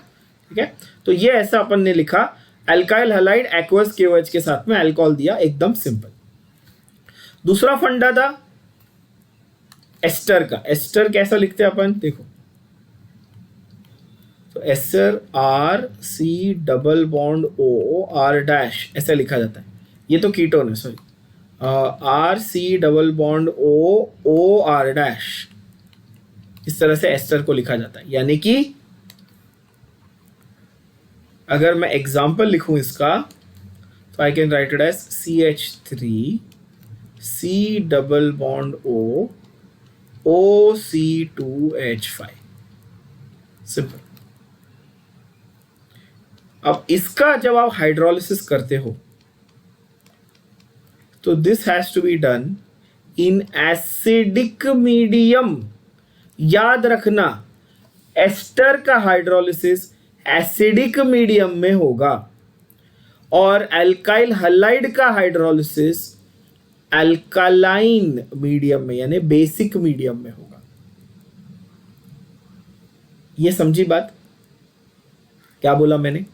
ठीक है। तो ये ऐसा अपन ने लिखा, अल्काइल हैलाइड एक्वस KOH के साथ में अल्कोहल दिया, एकदम सिंपल। दूसरा फंडा था एस्टर का। एस्टर कैसा लिखते हैं अपन, देखो, तो ester RC double bond OR' ऐसा लिखा जाता है, ये तो कीटोन है, sorry, RC double bond OR', इस तरह से एस्टर को लिखा जाता है। यानी कि अगर मैं एग्जाम्पल लिखूं इसका, तो I can write it as CH3 C double bond O OC2H5, simple. अब इसका जब आप हाइड्रोलिसिस करते हो तो this has to be done in acidic medium. याद रखना, एस्टर का हाइड्रोलिसिस एसिडिक मीडियम में होगा और एल्काइल हलाइड का हाइड्रोलिसिस अल्कालाइन मीडियम में यानी बेसिक मीडियम में होगा। ये समझी बात? क्या बोला मैंने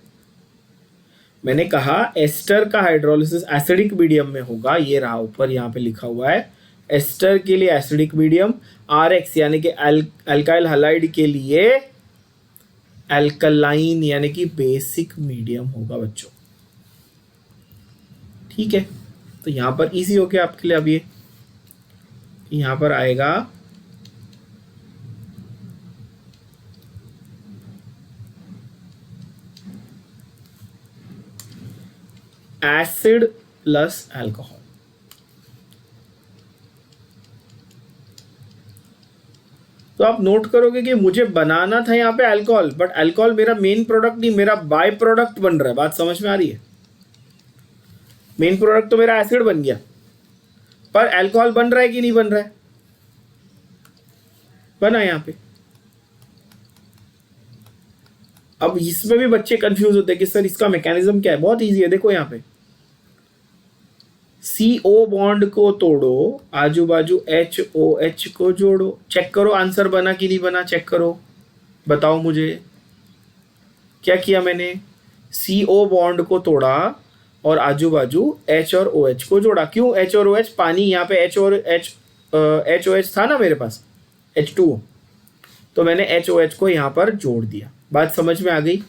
कहा एस्टर का हाइड्रोलिसिस एसिडिक मीडियम में होगा। ये रहा ऊपर यहाँ पे लिखा हुआ है, एस्टर के लिए एसिडिक मीडियम, RX यानी कि अल्काइल हलाइड के लिए अल्कलाइन यानी कि बेसिक मीडियम होगा बच्चों। ठीक है, तो यहां पर इजी हो गया आपके लिए। अब ये यहां पर आएगा एसिड प्लस अल्कोहल। तो आप नोट करोगे कि मुझे बनाना था यहां पे अल्कोहल, बट अल्कोहल मेरा मेन प्रोडक्ट नहीं, मेरा बाय प्रोडक्ट बन रहा है। बात समझ में आ रही है? मेन प्रोडक्ट तो मेरा एसिड बन गया, पर अल्कोहल बन रहा है कि नहीं बन रहा है? बना यहां पे। अब इसमें भी बच्चे कंफ्यूज होते हैं कि सर इसका मैकेनिज्म क्या है। बहुत इजी है, देखो यहां पे CO बॉन्ड को तोड़ो, आजू बाजू HOH को जोड़ो। चेक करो आंसर बना कि नहीं बना, चेक करो, बताओ मुझे। क्या किया मैंने? CO बॉन्ड को तोड़ा और आजू बाजू H और OH को जोड़ा। क्यों H और OH? पानी यहाँ पे H और HOH था ना मेरे पास, H2O, तो मैंने HOH को यहाँ पर जोड़ दिया। बात समझ में आ गई?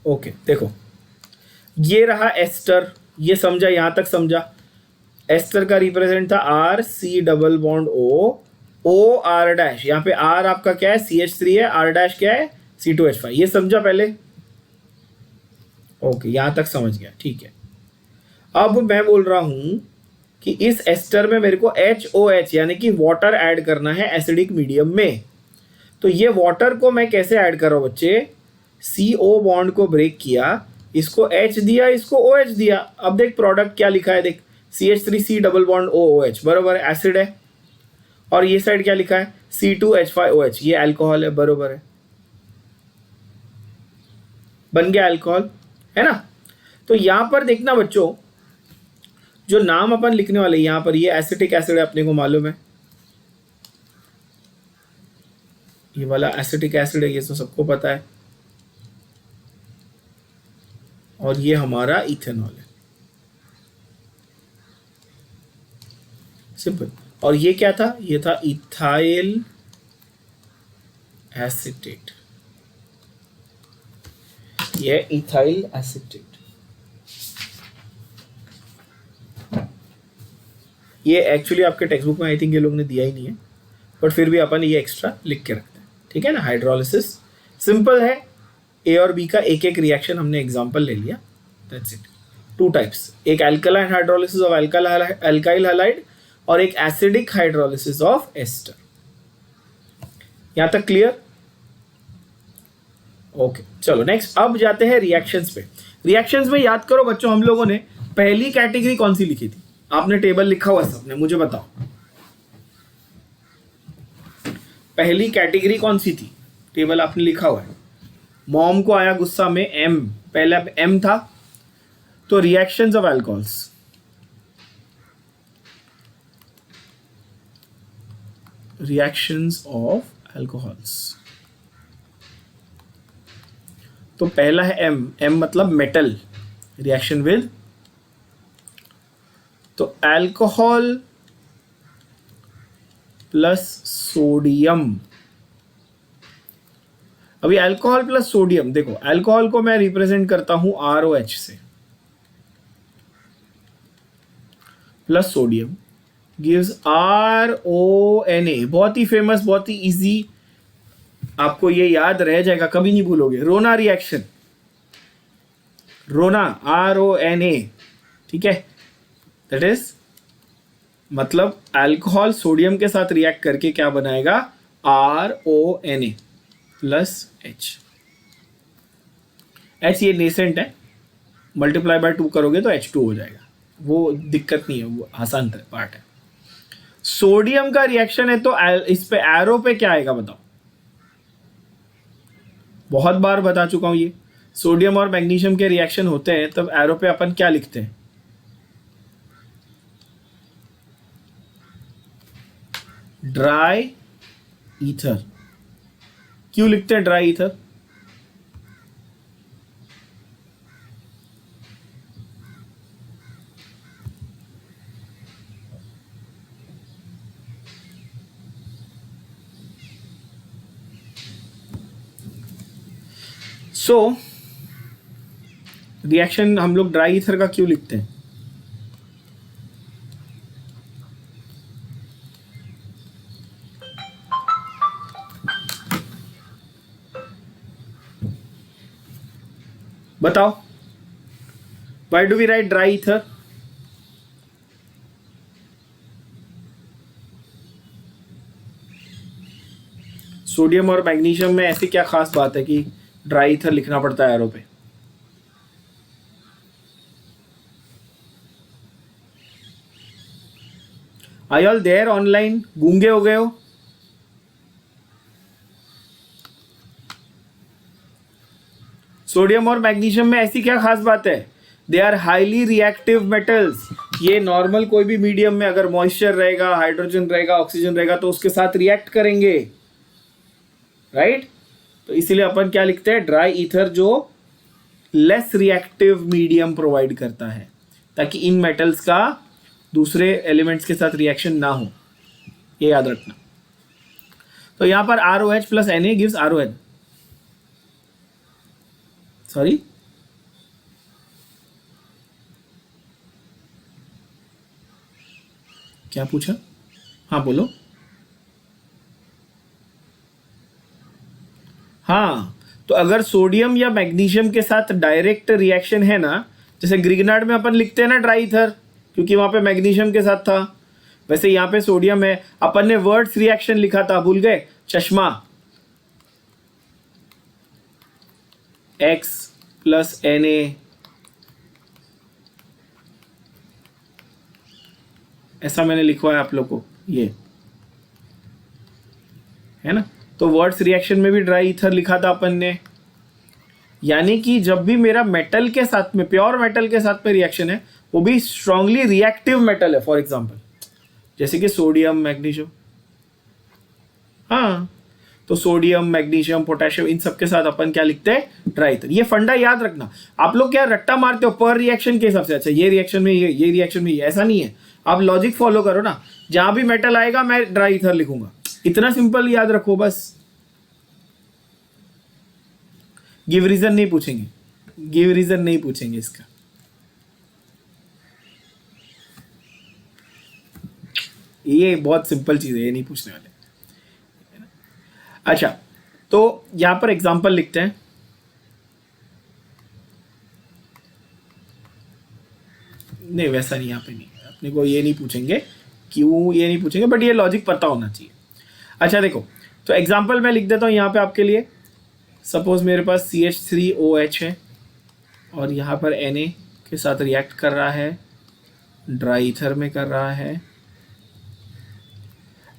ओके, देखो ये रहा एस्टर, ये समझा? यहां तक समझा? एस्टर का रिप्रेजेंट था R, C double bond O R dash. यहाँ पे R आपका क्या है? CH3 है, R डैश क्या है? C2H5। ये समझा पहले? ओके, यहां तक समझ गया, ठीक है। अब मैं बोल रहा हूं कि इस एस्टर में मेरे को HOH यानी कि वाटर ऐड करना है एसिडिक मीडियम में। तो ये वाटर को मैं कैसे ऐड कर रहा हूं बच्चे? CO बॉन्ड को ब्रेक किया, इसको H दिया, इसको OH दिया। अब देख प्रोडक्ट क्या लिखा है, देख CH3C डबल बॉन्ड OOH, बरोबर है, एसिड है। और ये साइड क्या लिखा है? C2H5OH, ये अल्कोहल है, बरोबर है, बन गया अल्कोहल, है ना? तो यहां पर देखना बच्चों, जो नाम अपन लिखने वाले यहां पर, ये एसिटिक एसिड है, अपने को मालूम है, ये वाला एसिटिक एसिड है, ये तो सबको पता है। और ये हमारा इथेनॉल है, सिंपल। और ये क्या था? ये था इथाइल एसिटेट, ये इथाइल एसिटेट। ये एक्चुअली आपके टेक्स्ट बुक में आई थिंक ये लोग ने दिया ही नहीं है, बट फिर भी अपन ये एक्स्ट्रा लिख के रखते हैं, ठीक है ना? हाइड्रोलिसिस सिंपल है, A और B का एक एक रिएक्शन हमने एग्जांपल ले लिया, दैट्स इट। 2 टाइप्स, एक alkaline hydrolysis of alkyl halide और एक एसिडिक हाइड्रोलिसिस ऑफ एस्टर। यहां तक क्लियर? ओके, चलो नेक्स्ट अब जाते हैं रिएक्शंस पे। रिएक्शंस में याद करो बच्चों, हम लोगों ने पहली कैटेगरी कौन सी लिखी थी? आपने टेबल लिखा हुआ सबने, मुझे बताओ पहली कैटेगरी कौन सी थी? टेबल आपने लिखा हुआ है। मॉम को आया गुस्सा में M, पहला M था, तो reactions of alcohols, reactions of alcohols, तो पहला है M मतलब मेटल, रिएक्शन विद, तो अल्कोहल प्लस सोडियम। अभी अल्कोहल प्लस सोडियम, देखो अल्कोहल को मैं रिप्रेजेंट करता हूं ROH से, प्लस सोडियम गिव्स RONA। बहुत ही फेमस, बहुत ही इजी, आपको ये याद रह जाएगा, कभी नहीं भूलोगे। रोना रिएक्शन, रोना RONA, ठीक है, दैट इज मतलब अल्कोहल सोडियम के साथ रिएक्ट करके क्या बनाएगा, RONA प्लस H। H ये नेसेंट है, मल्टीप्लाई बाय 2 करोगे तो H2 हो जाएगा, वो दिक्कत नहीं है, वो आसान पार्ट है। सोडियम का रिएक्शन है तो इस पे एरो पे क्या आएगा बताओ, बहुत बार बता चुका हूं ये। सोडियम और मैग्नीशियम के रिएक्शन होते हैं तब एरो पे अपन क्या लिखते हैं, ड्राई ईथर। क्यों लिखते हैं ड्राई ईथर, सो रिएक्शन हम लोग ड्राई ईथर का क्यों लिखते हैं, बताओ, why do we write dry ether. Sodium और मैग्नीशियम में ऐसी क्या खास बात है कि ड्राई ईथर लिखना पड़ता है एरो पे, आई ऑल देयर ऑनलाइन, गूंगे हो गए हो। सोडियम और मैग्नीशियम में ऐसी क्या खास बात है, they are highly reactive metals. ये नॉर्मल कोई भी मीडियम में अगर मॉइस्चर रहेगा, हाइड्रोजन रहेगा, ऑक्सीजन रहेगा तो उसके साथ रिएक्ट करेंगे, राइट। तो इसीलिए अपन क्या लिखते हैं, ड्राई ईथर, जो लेस रिएक्टिव मीडियम प्रोवाइड करता है ताकि इन मेटल्स का दूसरे एलिमेंट्स के साथ रिएक्शन ना हो, ये याद रखना। तो यहां पर ROH plus Na gives RON, sorry क्या पूछा, हाँ बोलो। हाँ, तो अगर सोडियम या मैग्नीशियम के साथ डायरेक्ट रिएक्शन है ना, जैसे ग्रिग्नार्ड में अपन लिखते हैं ना ड्राई ईथर, क्योंकि वहां पे मैग्नीशियम के साथ था, वैसे यहाँ पे सोडियम है, अपन ने वर्ड्स रिएक्शन लिखा था, भूल गए, चश्मा, X प्लस Na, ऐसा मैंने लिखवाया आप लोग को, ये है ना। तो वर्ड्स रिएक्शन में भी ड्राई ईथर लिखा था अपन ने, यानी कि जब भी मेरा मेटल के साथ में, प्योर मेटल के साथ में रिएक्शन है, वो भी स्ट्रांगली रिएक्टिव मेटल है, फॉर एग्जांपल जैसे कि सोडियम मैग्नीशियम, हाँ, तो सोडियम मैग्नीशियम पोटेशियम इन सब के साथ अपन क्या लिखते हैं, ड्राई ईथर। ये फंडा याद रखना। आप लोग क्या रट्टा मारते हो पर रिएक्शन के हिसाब से, अच्छा ये रिएक्शन में ये रिएक्शन में ये, ऐसा नहीं है। आप लॉजिक फॉलो करो ना, जहां भी मेटल आएगा मैं ड्राई ईथर लिखूंगा, इतना सिंपल याद रखो बस। गिव रीजन नहीं पूछेंगे, गिव रीजन नहीं पूछेंगे इसका, ये बहुत सिंपल चीज है, ये नहीं पूछने वाले। अच्छा, तो यहां पर एग्जांपल लिखते हैं, नहीं वैसा नहीं, यहाँ पे नहीं, अपने को ये नहीं पूछेंगे, क्यों ये नहीं पूछेंगे, बट ये लॉजिक पता होना चाहिए। अच्छा देखो, तो एग्जांपल मैं लिख देता हूँ यहाँ पे आपके लिए। सपोज मेरे पास CH3OH है और यहाँ पर Na के साथ रिएक्ट कर रहा है, ड्राई ईथर में कर रहा है,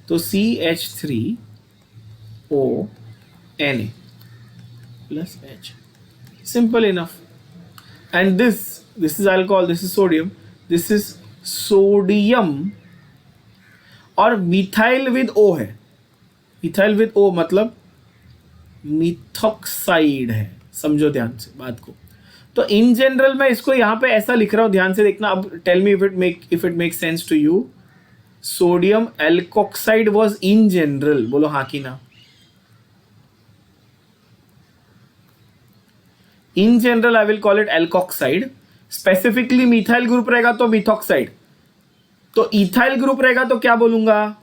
तो CH3ONA plus H, simple enough. And this is alcohol, this is sodium, this is sodium और मिथाइल विद O है, मिथाइल विद O मतलब मिथॉक्साइड है, समझो ध्यान से बात को। तो इन जनरल मैं इसको यहां पे ऐसा लिख रहा हूं, ध्यान से देखना। अब tell me if it make sense to you. Sodium alkoxide was in general, बोलो हाँ कि ना। In general I will call it alkoxide, specifically methyl group रहेगा तो मिथॉक्साइड, तो इथाइल ग्रुप रहेगा तो क्या बोलूंगा,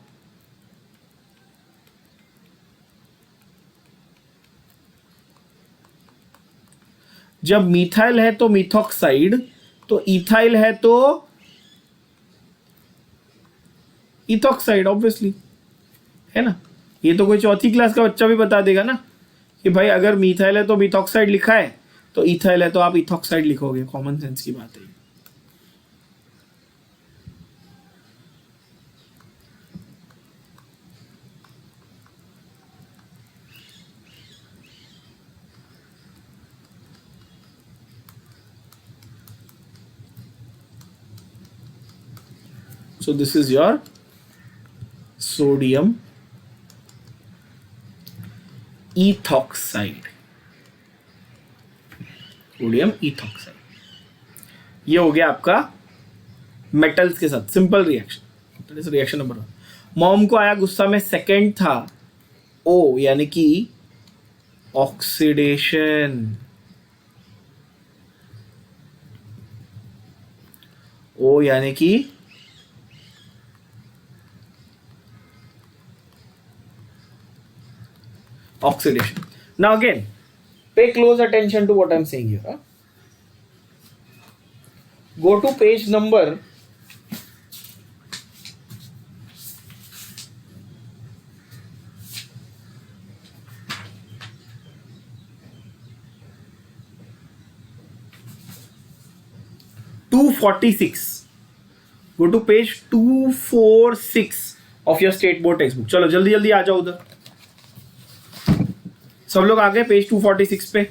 जब मिथाइल है तो मिथॉक्साइड, तो इथाइल है तो इथॉक्साइड ऑब्वियसली, है ना। ये तो कोई चौथी क्लास का बच्चा भी बता देगा ना कि भाई अगर मीथाइल है तो मिथॉक्साइड लिखा है, तो इथाइल है तो आप इथॉक्साइड लिखोगे। कॉमन सेंस की बात है। So this is your sodium ethoxide, sodium ethoxide. ये हो गया आपका मेटल्स के साथ simple reaction. That is reaction number 1। Mom को आया गुस्सा में, सेकंड था ओ यानी कि ऑक्सीडेशन। ओ यानी कि oxidation. Now again, pay close attention to what I'm saying here. Go to page number 246. Go to page 246 of your state board textbook. चलो जल्दी जल्दी आ जाओ उधर। सब लोग आ गए पेज 246 पे।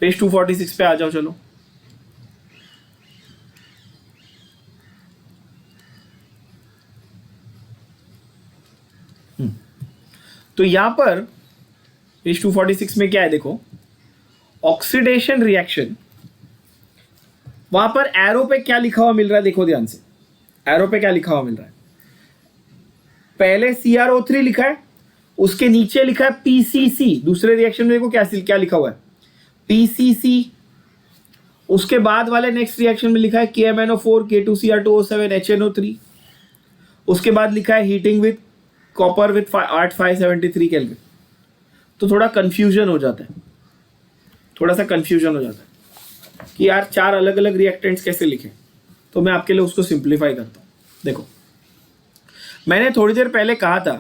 पेज 246 पे आ जाओ चलो। तो यहां पर पेज 246 में क्या है देखो, ऑक्सीडेशन रिएक्शन। वहां पर एरो पे क्या लिखा हुआ मिल रहा है, देखो ध्यान से। एरो पे क्या लिखा हुआ मिल रहा है, पहले CrO3 लिखा है, उसके नीचे लिखा है PCC। दूसरे रिएक्शन में देखो क्या लिखा हुआ है, PCC। उसके बाद वाले नेक्स्ट रिएक्शन में लिखा है KMnO4 K2Cr2O7 HNO3। उसके बाद लिखा है heating with copper with 8573 kelvin. तो थोड़ा कंफ्यूजन हो जाता है, थोड़ा सा कंफ्यूजन हो जाता है कि यार 4 अलग अलग रिएक्टेंट्स कैसे लिखें। तो मैं आपके लिए उसको सिंप्लीफाई करता हूं। देखो, मैंने थोड़ी देर पहले कहा था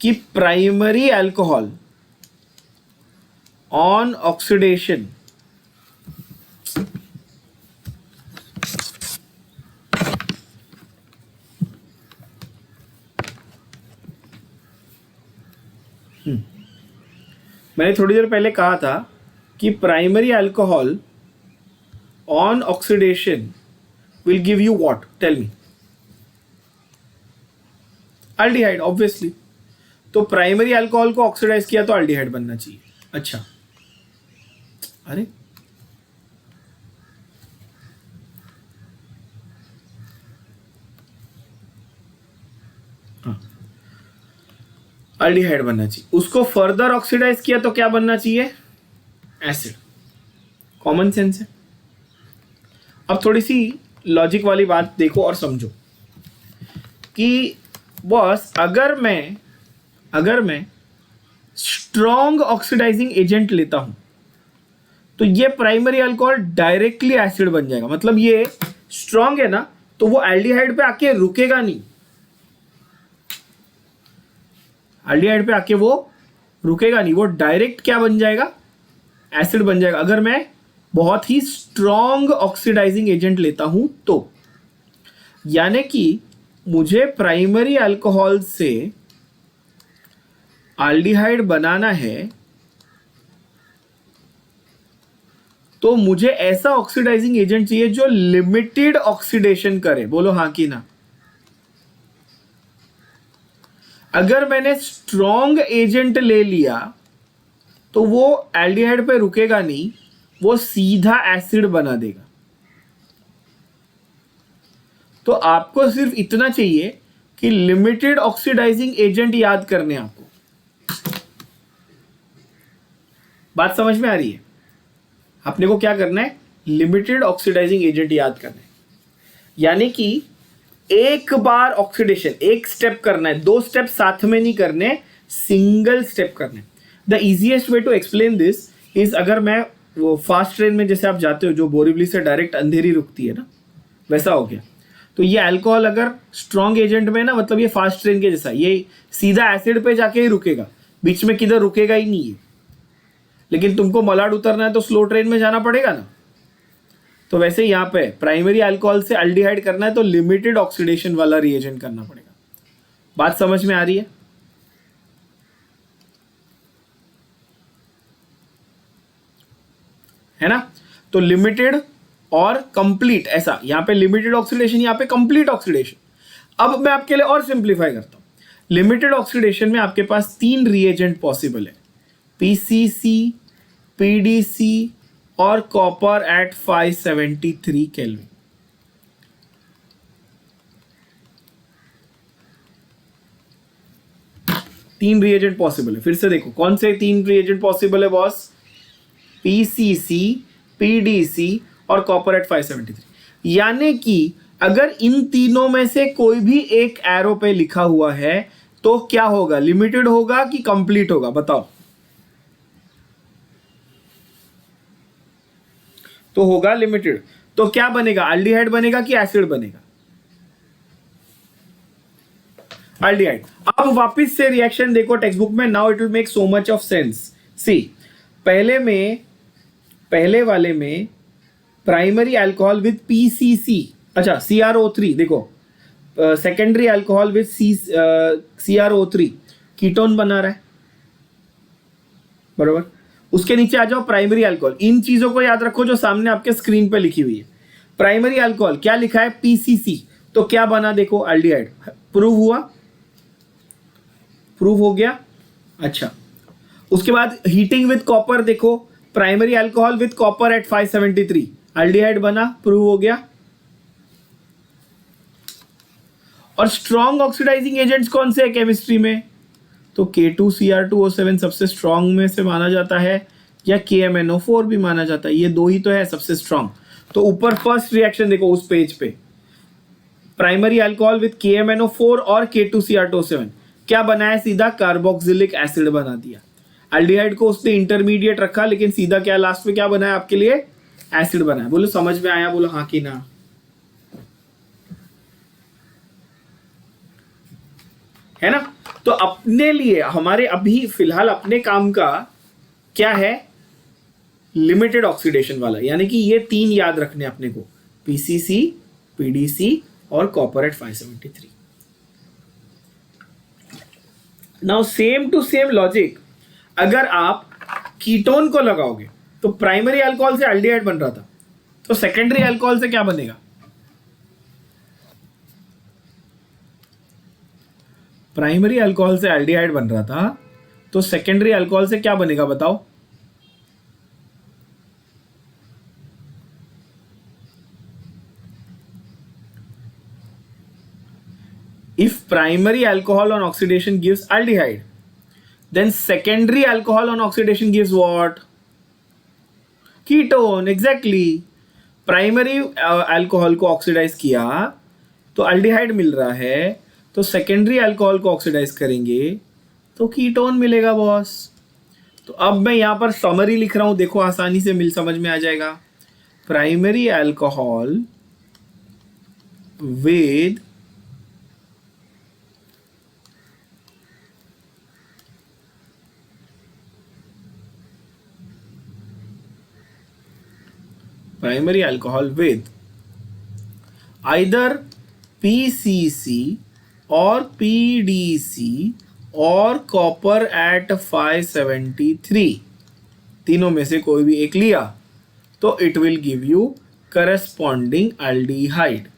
कि प्राइमरी अल्कोहल ऑन ऑक्सीडेशन मैंने थोड़ी देर पहले कहा था कि primary alcohol on oxidation will give you what? Tell me. Aldehyde obviously. तो प्राइमरी अल्कोहल को ऑक्सीडाइज किया तो अल्डिहाइड बनना चाहिए। अच्छा, अरे हाँ, अल्डिहाइड बनना चाहिए। उसको फर्दर ऑक्सीडाइज किया तो क्या बनना चाहिए, एसिड। कॉमन सेंस है। अब थोड़ी सी लॉजिक वाली बात देखो और समझो कि बॉस अगर मैं स्ट्रॉन्ग ऑक्सीडाइजिंग एजेंट लेता हूं तो ये प्राइमरी अल्कोहल डायरेक्टली एसिड बन जाएगा। मतलब ये स्ट्रॉन्ग है ना, तो वो एल्डिहाइड पे आके रुकेगा नहीं। एल्डिहाइड पे आके वो रुकेगा नहीं, वो डायरेक्ट क्या बन जाएगा, एसिड बन जाएगा। अगर मैं बहुत ही स्ट्रॉन्ग ऑक्सीडाइजिंग एजेंट लेता हूं तो, यानी कि मुझे प्राइमरी अल्कोहल से एल्डिहाइड बनाना है तो मुझे ऐसा ऑक्सीडाइजिंग एजेंट चाहिए जो लिमिटेड ऑक्सीडेशन करे। बोलो हाँ कि ना। अगर मैंने स्ट्रॉन्ग एजेंट ले लिया तो वो एल्डिहाइड पे रुकेगा नहीं, वो सीधा एसिड बना देगा। तो आपको सिर्फ इतना चाहिए कि लिमिटेड ऑक्सीडाइजिंग एजेंट याद करने। आपको बात समझ में आ रही है? अपने को क्या करना है, लिमिटेड ऑक्सीडाइजिंग एजेंट याद करना है। यानी कि एक बार ऑक्सीडेशन, एक स्टेप करना है, 2 स्टेप साथ में नहीं करने, सिंगल स्टेप करना है। The easiest way to explain this is, अगर मैं वो फास्ट ट्रेन में जैसे आप जाते हो जो बोरीवली से डायरेक्ट अंधेरी रुकती है ना, वैसा हो गया। तो ये अल्कोहल अगर स्ट्रॉन्ग एजेंट में ना, मतलब ये फास्ट ट्रेन के जैसा, ये सीधा एसिड पे जाके ही रुकेगा, बीच में किधर रुकेगा ही नहीं है। लेकिन तुमको मलाड उतरना है तो स्लो ट्रेन में जाना पड़ेगा ना। तो वैसे यहाँ पे प्राइमरी अल्कोहल से अल्डिहाइड करना है तो लिमिटेड ऑक्सीडेशन वाला रिएजेंट करना पड़ेगा। बात समझ में आ रही है ना? तो लिमिटेड और कंप्लीट, ऐसा यहाँ पे लिमिटेड ऑक्सीडेशन, यहाँ पे कंप्लीट ऑक्सीडेशन। अब मैं आपके लिए और सिंप्लीफाई करता हूं। लिमिटेड ऑक्सीडेशन में आपके पास 3 रिएजेंट पॉसिबल है, पीसीसी, पीडीसी और कॉपर एट 573 केल्विन। तीन रिएजेंट पॉसिबल है। फिर से देखो कौन से 3 रिएजेंट पॉसिबल है बॉस? पीसीसी, पीडीसी और कॉपर एट 573। यानी कि अगर इन तीनों में से कोई भी एक एरो पे लिखा हुआ है तो क्या होगा? लिमिटेड होगा कि कंप्लीट होगा? बताओ। तो होगा लिमिटेड। तो क्या बनेगा? अल्डिहाइड बनेगा कि एसिड बनेगा? अल्डिहाइड। अब वापस से रिएक्शन देखो टेक्स्ट बुक में। Now it will make so much of sense. See, पहले वाले में प्राइमरी अल्कोहल विद पीसीसी, अच्छा CrO3 देखो, secondary alcohol with CrO3 ketone बना रहा है, बरोबर। उसके नीचे आ जाओ प्राइमरी अल्कोहल। इन चीजों को याद रखो जो सामने आपके स्क्रीन पे लिखी हुई है। प्राइमरी अल्कोहल क्या लिखा है? पीसीसी। तो क्या बना देखो? अल्डिहाइड। प्रूव हुआ? प्रूव हो गया। अच्छा, उसके बाद हीटिंग विद कॉपर देखो, primary alcohol with copper at 573, aldehyde बना, प्रूव हो गया। और स्ट्रॉन्ग ऑक्सीडाइजिंग एजेंट्स कौन से है केमिस्ट्री में? तो K2Cr2O7 सबसे स्ट्रॉन्ग में से माना जाता है, या KMnO4 भी माना जाता है। ये दो ही तो है सबसे स्ट्रॉन्ग। तो ऊपर फर्स्ट रिएक्शन देखो उस पेज पे, प्राइमरी अल्कोहल विद KMnO4 और K2Cr2O7 क्या बनाया? सीधा कार्बोक्सिलिक एसिड बना दिया। अल्डिहाइड को उसने इंटरमीडिएट रखा, लेकिन सीधा क्या लास्ट में क्या बनाया आपके लिए? एसिड बनाया। बोलो समझ में आया? बोलो हाँ कि ना। है ना? तो अपने लिए हमारे अभी फिलहाल अपने काम का क्या है? लिमिटेड ऑक्सीडेशन वाला, यानी कि ये 3 याद रखने अपने को, पीसीसी, पीडीसी और copper at 573। Now same to same logic, अगर आप कीटोन को लगाओगे तो प्राइमरी अल्कोहल से अल्डिहाइड बन रहा था, तो सेकेंडरी अल्कोहल से क्या बनेगा? प्राइमरी अल्कोहल से अल्डिहाइड बन रहा था, तो सेकेंडरी अल्कोहल से क्या बनेगा बताओ? If primary alcohol on oxidation gives aldehyde, then secondary alcohol on oxidation gives what? Ketone. Exactly. Primary alcohol को ऑक्सीडाइज किया तो अल्डिहाइड मिल रहा है, तो सेकेंडरी अल्कोहल को ऑक्सीडाइज करेंगे तो कीटोन मिलेगा बॉस। तो अब मैं यहां पर समरी लिख रहा हूं, देखो आसानी से समझ में आ जाएगा। Primary alcohol with primary alcohol with either PCC or PDC और copper at 573, तीनों में से कोई भी एक लिया तो it will give you corresponding aldehyde।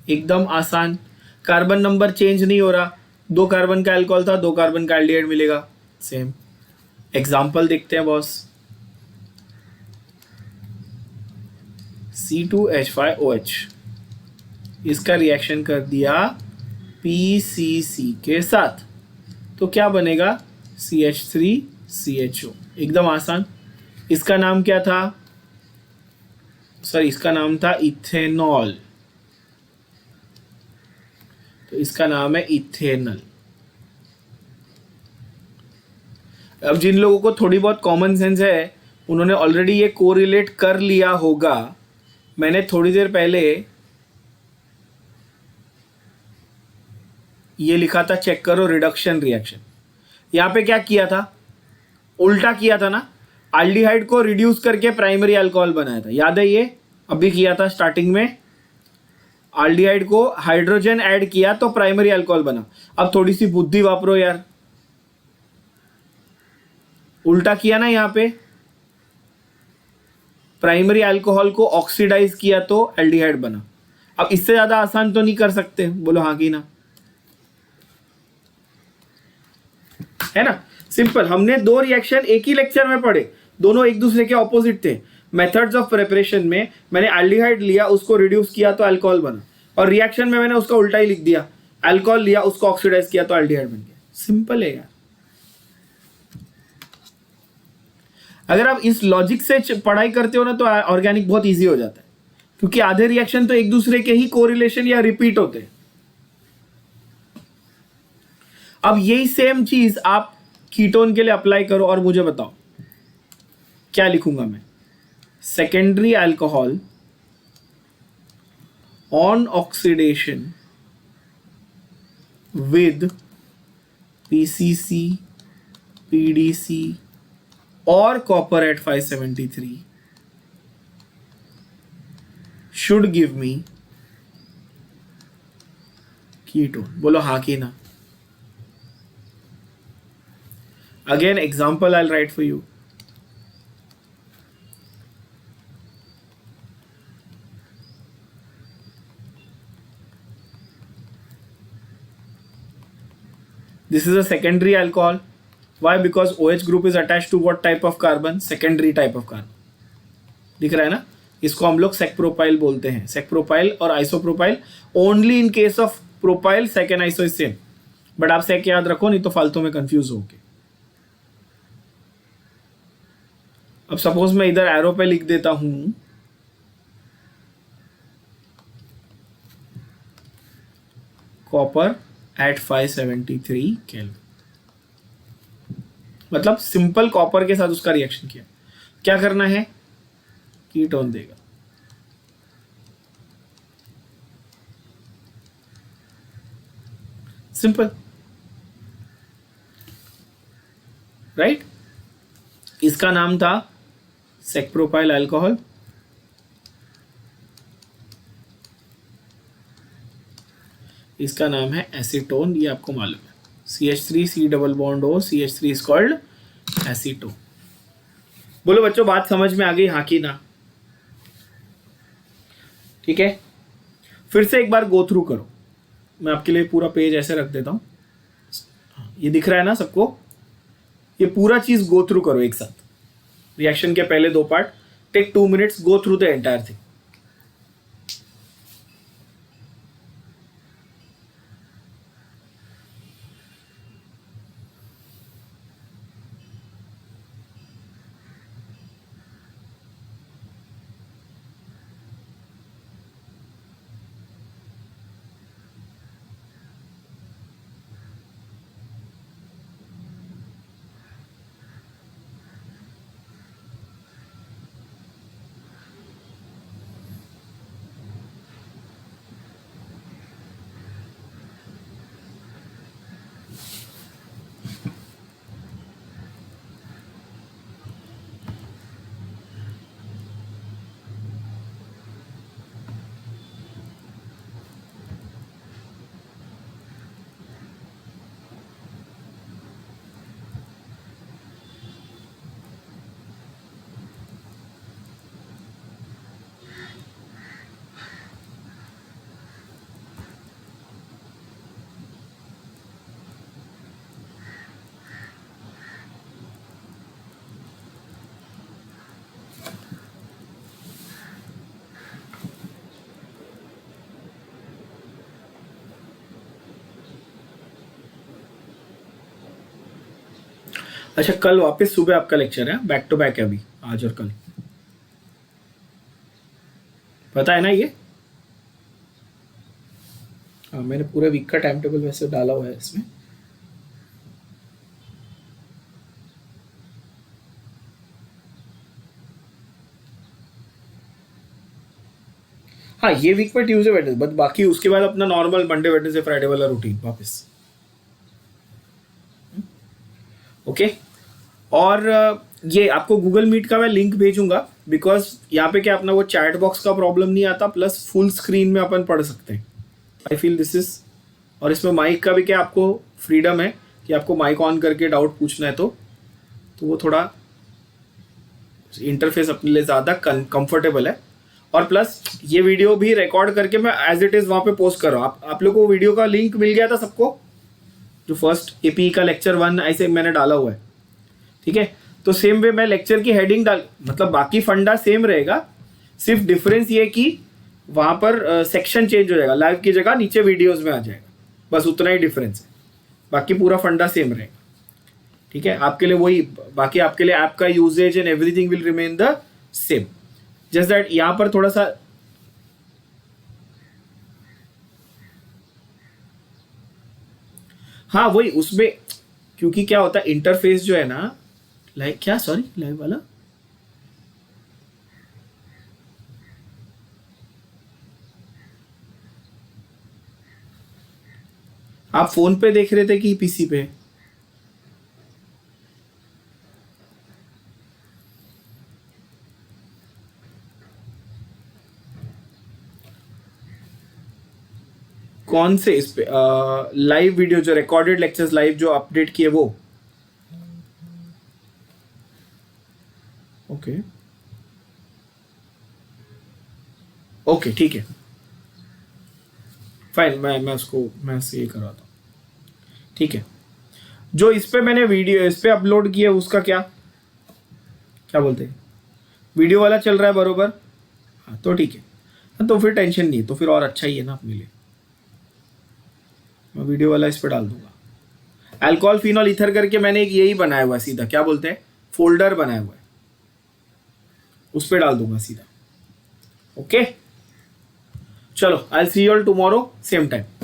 एकदम आसान, कार्बन नंबर चेंज नहीं हो रहा, 2 कार्बन का अल्कोहल था, 2 कार्बन का एल्डिहाइड मिलेगा। सेम एग्जाम्पल देखते हैं बॉस। C2H5OH, इसका रिएक्शन कर दिया PCC के साथ, तो क्या बनेगा? CH3CHO। एकदम आसान। इसका नाम क्या था? सॉरी, इसका नाम था इथेनॉल, तो इसका नाम है इथेनल। अब जिन लोगों को थोड़ी बहुत कॉमन सेंस है उन्होंने ऑलरेडी ये कोरिलेट कर लिया होगा। मैंने थोड़ी देर पहले ये लिखा था, चेक करो रिडक्शन रिएक्शन। यहां पे क्या किया था, उल्टा किया था ना, एल्डिहाइड को रिड्यूस करके प्राइमरी अल्कोहल बनाया था, याद है ये अभी किया था स्टार्टिंग में। एल्डिहाइड को हाइड्रोजन ऐड किया तो प्राइमरी अल्कोहल बना। अब थोड़ी सी बुद्धि वापरो यार, उल्टा किया ना, यहां पे प्राइमरी अल्कोहल को ऑक्सीडाइज किया तो एल्डिहाइड बना। अब इससे ज्यादा आसान तो नहीं कर सकते, बोलो हाँ कि ना, है ना। सिंपल। हमने दो रिएक्शन एक ही लेक्चर में पढ़े, दोनों एक दूसरे के ऑपोजिट थे। मेथड्स ऑफ प्रिपरेशन में मैंने एल्डिहाइड लिया, उसको रिड्यूस किया तो अल्कोहल बना, और रिएक्शन में मैंने उसका उल्टा ही लिख दिया, अल्कोहल लिया उसको ऑक्सीडाइज किया तो एल्डिहाइड बन गया। सिंपल है यार। अगर आप इस लॉजिक से पढ़ाई करते हो ना तो ऑर्गेनिक बहुत इजी हो जाता है, क्योंकि आधे रिएक्शन तो एक दूसरे के ही कोरिलेशन या रिपीट होते हैं। अब यही सेम चीज आप कीटोन के लिए अप्लाई करो और मुझे बताओ क्या लिखूंगा मैं। Secondary alcohol on oxidation with PCC, PDC और copper at 573 should give me ketone. बोलो हाँ कि ना। Again, example I'll write for you. This is a secondary alcohol. Why? Because OH group is attached to what type of carbon? Secondary type of carbon. दिख रहा है ना? इसको हम लोग सेकप्रोपाइल बोलते हैं। सेकप्रोपाइल और isopropyl. Only in case of propyl sec and iso is same. But आप सेक याद रखो, नहीं तो फालतू में कंफ्यूज होगे। अब सपोज मैं इधर एरो पे लिख देता हूं कॉपर एट 573 केल्विन, मतलब सिंपल कॉपर के साथ उसका रिएक्शन किया। क्या करना है, कीटोन देगा। Simple, right. इसका नाम था सेकप्रोपाइल अल्कोहल, इसका नाम है एसीटोन, ये आपको मालूम है। CH3 C double bond O, CH3 is called acetone. बोलो बच्चों बात समझ में आ गई, हाँ कि ना। ठीक है, फिर से एक बार गो थ्रू करो। मैं आपके लिए पूरा पेज ऐसे रख देता हूं, ये दिख रहा है ना सबको। ये पूरा चीज गो थ्रू करो एक साथ। रिएक्शन के पहले दो part, take 2 minutes, go through the entire thing. अच्छा, कल वापस सुबह आपका लेक्चर है, बैक टू बैक है अभी, आज और कल, पता है ना ये। हाँ, मैंने पूरे वीक का टाइम टेबल वैसे डाला हुआ है इसमें। हाँ ये वीक में ट्यूसडे वेडनेसडे, बट बाकी उसके बाद अपना नॉर्मल मंडे वेडनेसडे फ्राइडे वाला रूटीन वापस। ओके और ये आपको गूगल मीट का मैं लिंक भेजूंगा, बिकॉज यहाँ पे क्या अपना वो चैट बॉक्स का प्रॉब्लम नहीं आता, प्लस फुल स्क्रीन में अपन पढ़ सकते हैं। आई फील दिस इज, और इसमें माइक का भी क्या आपको फ्रीडम है कि आपको माइक ऑन करके डाउट पूछना है तो वो थोड़ा इंटरफेस अपने लिए ज़्यादा कंफर्टेबल है। और प्लस ये वीडियो भी रिकॉर्ड करके मैं एज इट इज़ वहाँ पे पोस्ट कर रहा हूँ। आप लोग को वीडियो का लिंक मिल गया था सबको, जो फर्स्ट एपी का लेक्चर 1 ऐसे मैंने डाला हुआ है, ठीक है। तो सेम वे मैं लेक्चर की हेडिंग डाल, मतलब बाकी फंडा सेम रहेगा, सिर्फ डिफरेंस ये कि वहाँ पर सेक्शन चेंज हो जाएगा, लाइव की जगह नीचे वीडियोस में आ जाएगा, बस उतना ही डिफरेंस है, बाकी पूरा फंडा सेम रहेगा, ठीक है। आपके लिए वही, बाकी आपके लिए ऐप का usage and everything will remain the same, just that यहाँ पर थोड़ा सा हाँ वही उसमें, क्योंकि क्या होता है इंटरफेस जो है ना, लाइक क्या सॉरी लाइव वाला, आप फोन पे देख रहे थे कि पीसी पे? कौन से इस पे लाइव वीडियो जो रिकॉर्डेड लेक्चर्स लाइव जो अपडेट किए वो? ओके ओके ठीक है फाइन, मैं उसको मैं से ये करवाता हूँ, ठीक है। जो इस पे मैंने वीडियो इस पे अपलोड किया उसका क्या क्या बोलते हैं, वीडियो वाला चल रहा है बरोबर? हाँ तो ठीक है, हाँ तो फिर टेंशन नहीं है, तो फिर और अच्छा ही है ना अपने लिए। मैं वीडियो वाला इस पे डाल दूंगा। अल्कोहल फिनॉल ईथर करके मैंने एक यही बनाया हुआ है सीधा, क्या बोलते हैं, फोल्डर बनाया हुआ है, उस पे डाल दूंगा सीधा। ओके चलो, I will see you all tomorrow same time.